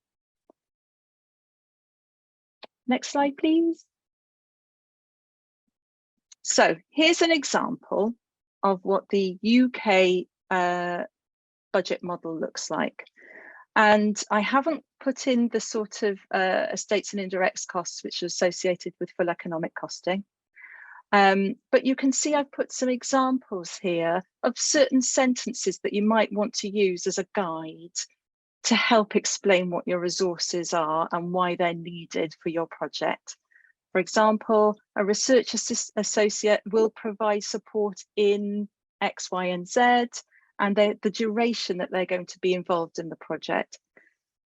Next slide, please. So here's an example of what the UK budget model looks like. And I haven't put in the sort of estates and indirects costs which are associated with full economic costing. But you can see I've put some examples here of certain sentences that you might want to use as a guide to help explain what your resources are and why they're needed for your project. For example, a research associate will provide support in X, Y, and Z, and the duration that they're going to be involved in the project.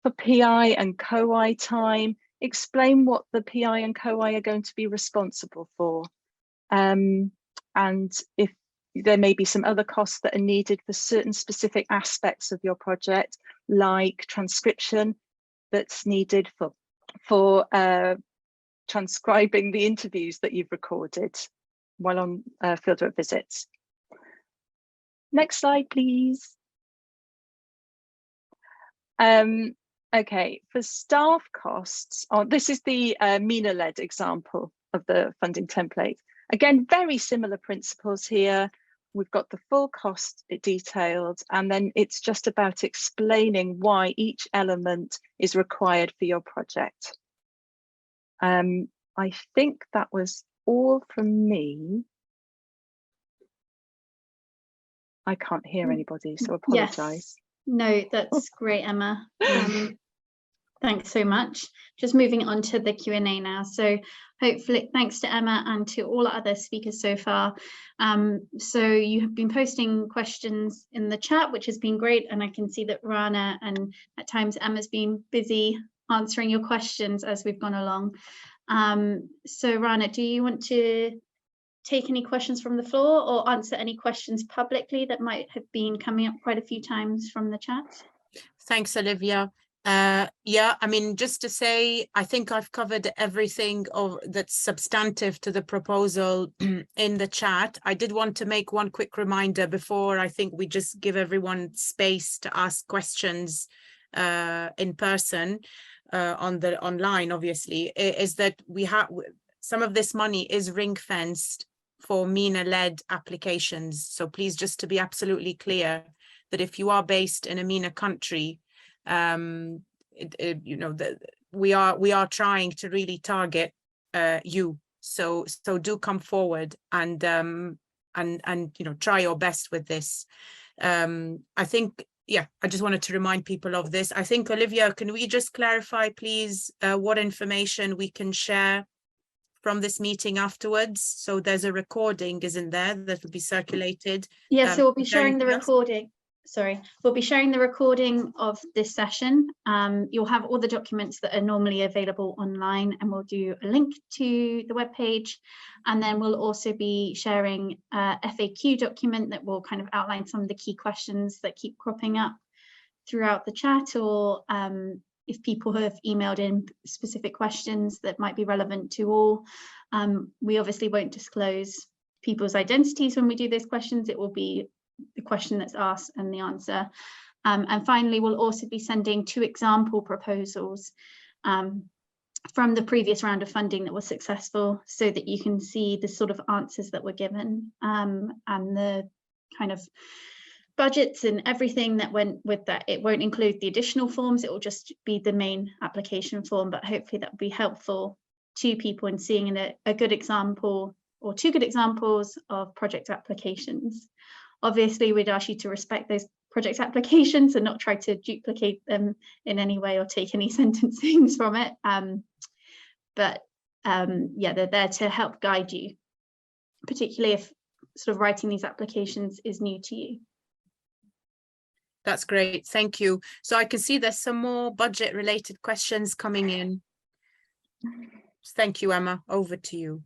For PI and co-I time, explain what the PI and co-I are going to be responsible for. And if there may be some other costs that are needed for certain specific aspects of your project, like transcription that's needed for transcribing the interviews that you've recorded while on fieldwork visits. Next slide, please. Okay, for staff costs, this is the MENA-led example of the funding template. Again, very similar principles here. We've got the full cost detailed, and then it's just about explaining why each element is required for your project. I think that was all from me. I can't hear anybody, so apologise. Yes. No, that's great, Emma. Thanks so much. Just moving on to the Q&A now. So hopefully, thanks to Emma and to all other speakers so far. So you have been posting questions in the chat, which has been great. And I can see that Rana and at times Emma's been busy answering your questions as we've gone along. So Rana, do you want to take any questions from the floor or answer any questions publicly that might have been coming up quite a few times from the chat. Thanks, Olivia. Yeah, I mean, just to say, I think I've covered everything that's substantive to the proposal in the chat. I did want to make one quick reminder before I think we just give everyone space to ask questions in person online, obviously, is that we have some of this money is ring-fenced for MENA-led applications. So please, just to be absolutely clear, that if you are based in a MENA country, you know, we are trying to really target you. So do come forward and you know, try your best with this. I think, yeah, I just wanted to remind people of this. I think, Olivia, can we just clarify, please, what information we can share from this meeting afterwards? So there's a recording, isn't there, that will be circulated? Yeah, so we'll be sharing the recording. Sorry, we'll be sharing the recording of this session. You'll have all the documents that are normally available online, and we'll do a link to the webpage. And then we'll also be sharing a FAQ document that will kind of outline some of the key questions that keep cropping up throughout the chat, or if people have emailed in specific questions that might be relevant to all. We obviously won't disclose people's identities when we do those questions. It will be the question that's asked and the answer. And finally, we'll also be sending 2 example proposals from the previous round of funding that was successful, so that you can see the sort of answers that were given and the kind of budgets and everything that went with that. It won't include the additional forms, it will just be the main application form, but hopefully that will be helpful to people in seeing a good example or 2 good examples of project applications. Obviously, we'd ask you to respect those project applications and not try to duplicate them in any way or take any sentencings from it. Yeah, they're there to help guide you, particularly if sort of writing these applications is new to you. That's great, thank you. So I can see there's some more budget related questions coming in. Thank you, Emma, over to you.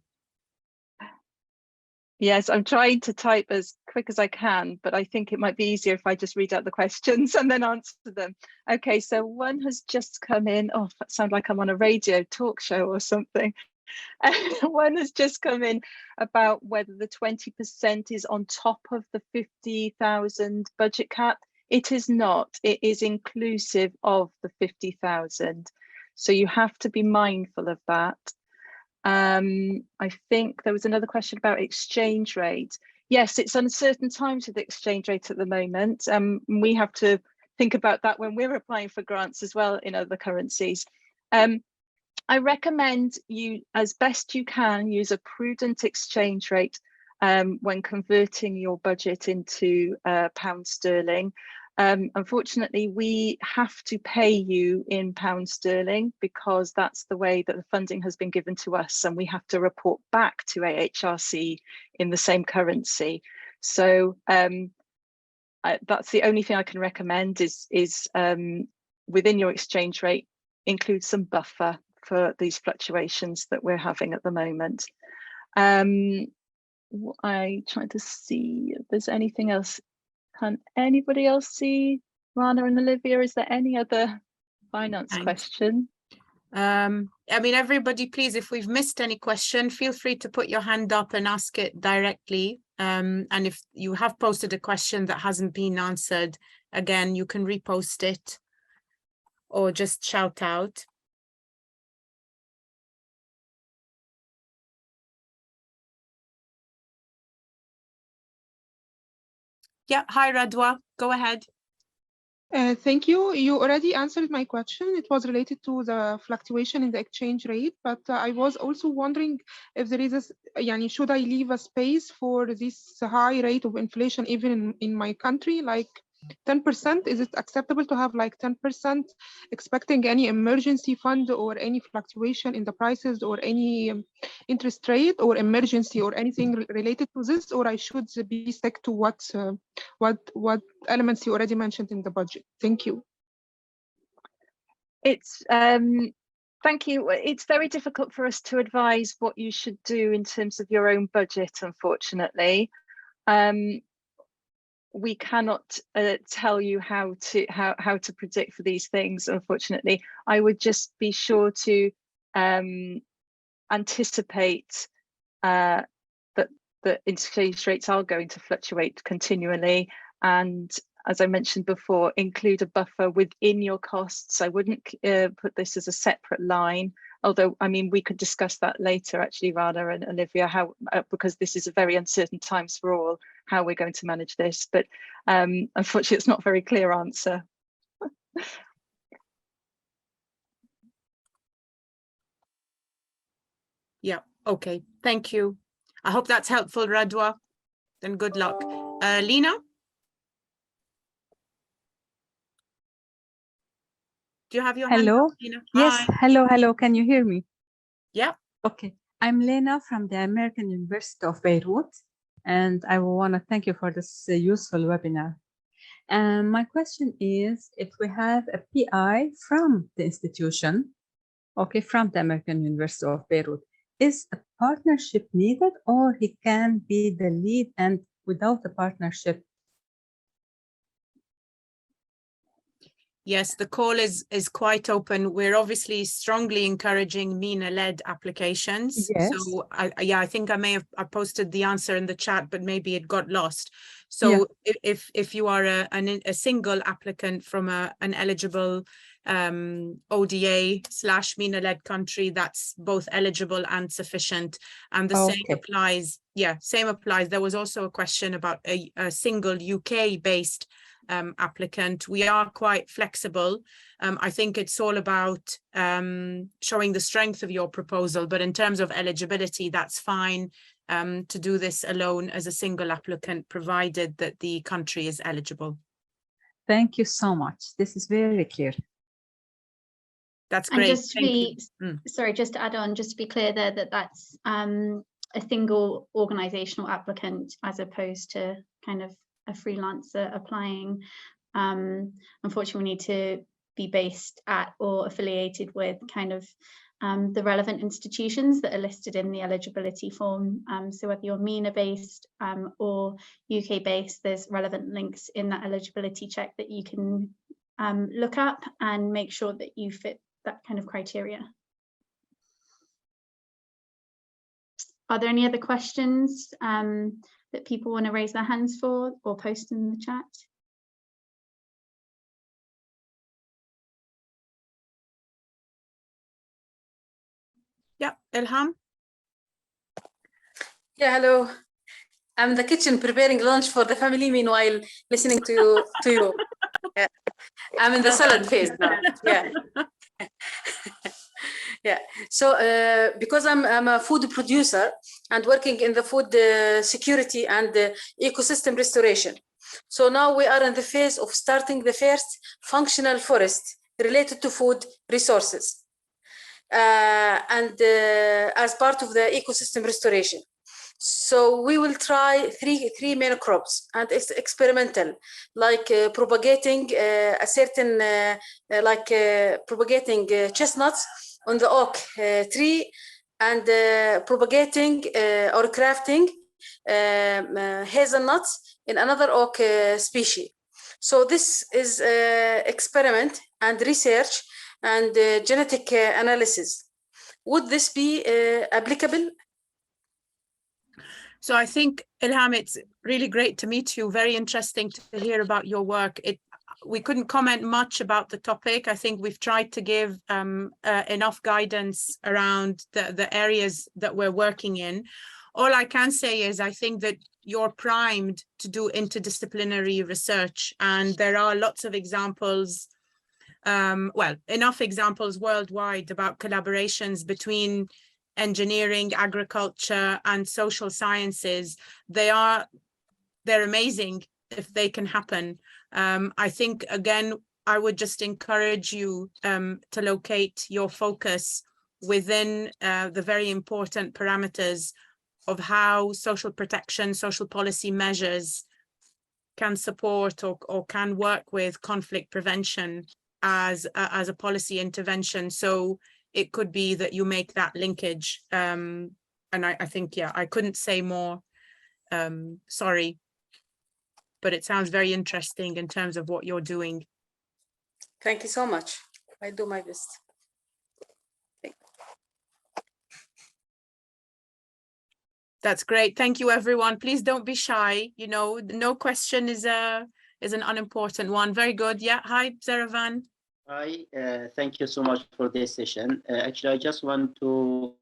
Yes, I'm trying to type as quick as I can, but I think it might be easier if I just read out the questions and then answer them. Okay, so one has just come in. Oh, that sounds like I'm on a radio talk show or something. One has just come in about whether the 20% is on top of the 50,000 budget cap. It is not. It is inclusive of the 50,000. So you have to be mindful of that. I think there was another question about exchange rate. Yes, it's uncertain times with the exchange rate at the moment. We have to think about that when we're applying for grants as well in other currencies. I recommend you, as best you can, use a prudent exchange rate when converting your budget into pound sterling. Unfortunately, we have to pay you in pound sterling because that's the way that the funding has been given to us, and we have to report back to AHRC in the same currency. So that's the only thing I can recommend is within your exchange rate, include some buffer for these fluctuations that we're having at the moment. I try to see if there's anything else. Can anybody else see? Rana and Olivia, is there any other finance question? I mean, everybody, please, if we've missed any question, feel free to put your hand up and ask it directly. And if you have posted a question that hasn't been answered, again, you can repost it or just shout out. Yeah, hi Radwa, go ahead. Thank you. You already answered my question. It was related to the fluctuation in the exchange rate, but I was also wondering if there is should I leave a space for this high rate of inflation even in my country, like 10%? Is it acceptable to have like 10% expecting any emergency fund or any fluctuation in the prices or any interest rate or emergency or anything related to this, or I should be stuck to what elements you already mentioned in the budget? Thank you. It's Thank you. It's very difficult for us to advise what you should do in terms of your own budget, unfortunately. We cannot tell you how to predict for these things, unfortunately. I would just be sure to anticipate that the interchange rates are going to fluctuate continually, and as I mentioned before, include a buffer within your costs. I wouldn't put this as a separate line, although, I mean, we could discuss that later, actually, Rana and Olivia, how because this is a very uncertain times for all, how we're going to manage this. But unfortunately, it's not a very clear answer. Yeah, okay, thank you. I hope that's helpful, Radwa. Then good luck. Lena? Do you have your hand Hello? up, Lena? Yes, Hi. hello. Can you hear me? Yeah. Okay. I'm Lena from the American University of Beirut, and I want to thank you for this useful webinar. My question is, if we have a PI from the institution, okay, from the American University of Beirut, is a partnership needed, or he can be the lead and without a partnership? Yes, the call is quite open. We're obviously strongly encouraging MENA-led applications. Yes. So I think I posted the answer in the chat, but maybe it got lost. So yeah. if you are a single applicant from an eligible ODA/MENA-led country, that's both eligible and sufficient. And the same applies. Yeah, same applies. There was also a question about a single UK-based applicant. We are quite flexible. I think it's all about showing the strength of your proposal, but in terms of eligibility, that's fine to do this alone as a single applicant, provided that the country is eligible. Thank you so much. This is very clear. That's great. And just to be, sorry, just to add on, just to be clear there, that's a single organizational applicant as opposed to kind of a freelancer applying. Unfortunately, we need to be based at or affiliated with kind of the relevant institutions that are listed in the eligibility form. So whether you're MENA based or UK based, there's relevant links in that eligibility check that you can look up and make sure that you fit that kind of criteria. Are there any other questions that people want to raise their hands for or post in the chat? Yeah, Ilham? Yeah, hello. I'm in the kitchen preparing lunch for the family, meanwhile listening to you. Yeah. I'm in the salad phase now. Yeah. Yeah. So because I'm a food producer and working in the food security and ecosystem restoration. So now we are in the phase of starting the first functional forest related to food resources. And as part of the ecosystem restoration. So we will try three main crops, and it's experimental, like propagating a certain, propagating chestnuts on the oak tree, and propagating or crafting hazelnuts in another oak species. So this is experiment and research and genetic analysis. Would this be applicable? So I think, Ilham, it's really great to meet you. Very interesting to hear about your work. We couldn't comment much about the topic. I think we've tried to give enough guidance around the areas that we're working in. All I can say is I think that you're primed to do interdisciplinary research, and there are lots of examples, well, enough examples worldwide about collaborations between engineering, agriculture, and social sciences. They're amazing if they can happen. I think, again, I would just encourage you to locate your focus within the very important parameters of how social protection, social policy measures can support or can work with conflict prevention as a policy intervention. So it could be that you make that linkage. And I think, yeah, I couldn't say more. Sorry, but it sounds very interesting in terms of what you're doing. Thank you so much. I do my best. That's great. Thank you, everyone. Please don't be shy. You know, no question is an unimportant one. Very good. Yeah. Hi, Zeravan. Hi. Thank you so much for this session. Actually, I just want to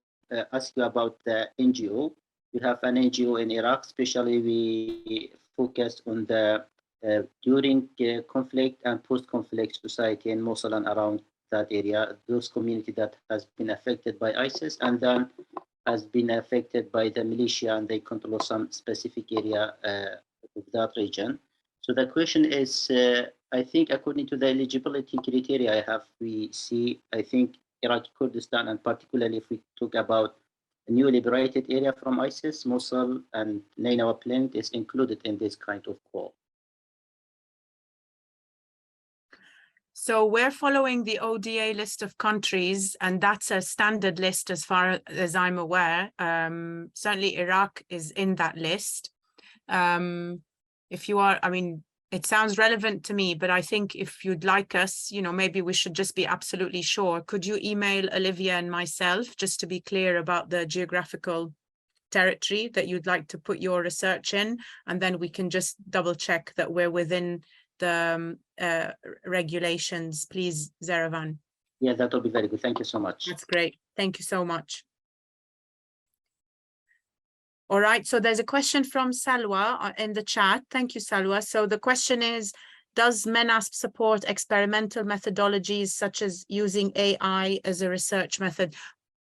ask you about the NGO. We have an NGO in Iraq, especially we focus on the during conflict and post-conflict society in Mosul and around that area, those communities that has been affected by ISIS and then has been affected by the militia, and they control some specific area of that region. So the question is, I think according to the eligibility criteria I have, we see, I think Iraqi Kurdistan, and particularly if we talk about a new liberated area from ISIS, Mosul and Nainawa Plain is included in this kind of call. So we're following the ODA list of countries, and that's a standard list as far as I'm aware. Certainly Iraq is in that list. If you are, I mean, it sounds relevant to me, but I think if you'd like us, you know, maybe we should just be absolutely sure. Could you email Olivia and myself just to be clear about the geographical territory that you'd like to put your research in, and then we can just double check that we're within the regulations, please, Zeravan. Yeah, that will be very good. Thank you so much. That's great. Thank you so much. All right, so there's a question from Salwa in the chat. Thank you, Salwa. So the question is, does MENASP support experimental methodologies such as using AI as a research method?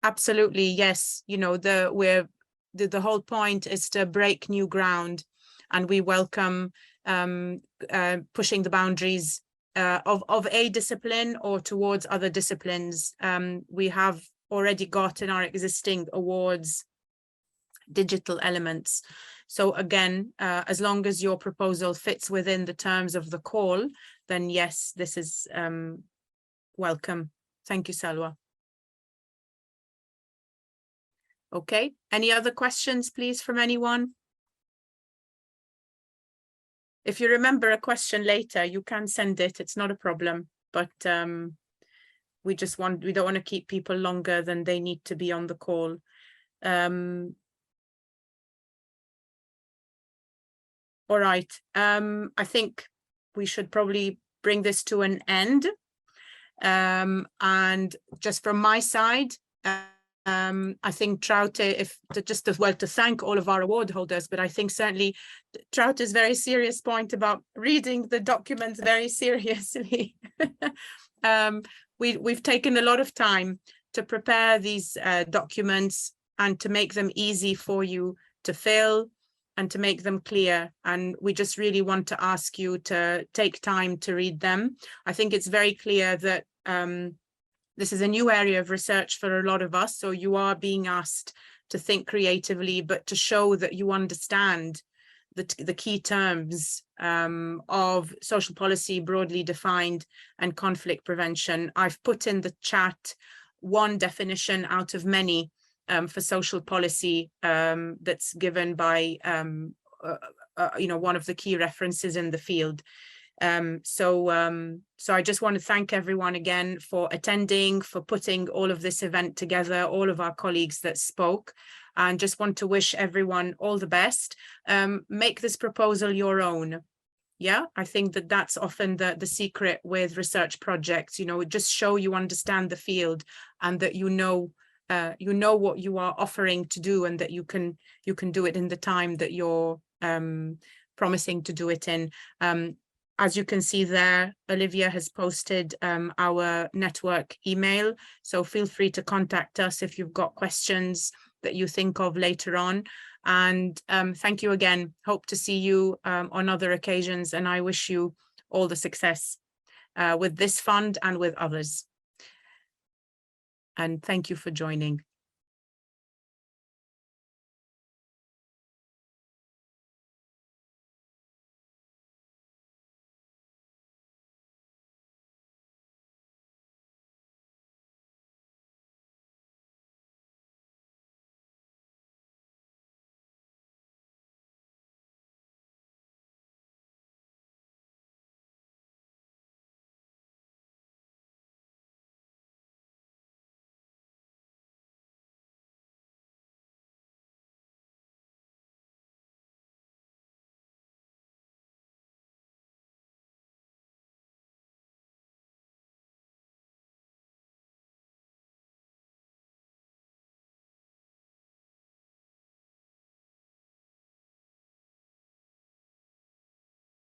Absolutely, yes. You know, the whole point is to break new ground, and we welcome pushing the boundaries of a discipline or towards other disciplines. We have already got in our existing awards digital elements. So again, as long as your proposal fits within the terms of the call, then yes, this is welcome. Thank you, Salwa. Okay, any other questions, please, from anyone? If you remember a question later, you can send it. It's not a problem, but we don't want to keep people longer than they need to be on the call. All right, I think we should probably bring this to an end. And just from my side, I think Traute, just as well to thank all of our award holders, but I think certainly Traute's very serious point about reading the documents very seriously. We've taken a lot of time to prepare these documents and to make them easy for you to fill and to make them clear. And we just really want to ask you to take time to read them. I think it's very clear that this is a new area of research for a lot of us, so you are being asked to think creatively, but to show that you understand the key terms of social policy broadly defined and conflict prevention. I've put in the chat one definition out of many for social policy that's given by one of the key references in the field. So I just want to thank everyone again for attending, for putting all of this event together, all of our colleagues that spoke, and just want to wish everyone all the best. Make this proposal your own. Yeah, I think that that's often the secret with research projects, you know, just show you understand the field and that you know what you are offering to do, and that you can do it in the time that you're promising to do it in. As you can see there, Olivia has posted our network email, so feel free to contact us if you've got questions that you think of later on. And thank you again. Hope to see you on other occasions, and I wish you all the success with this fund and with others. And thank you for joining.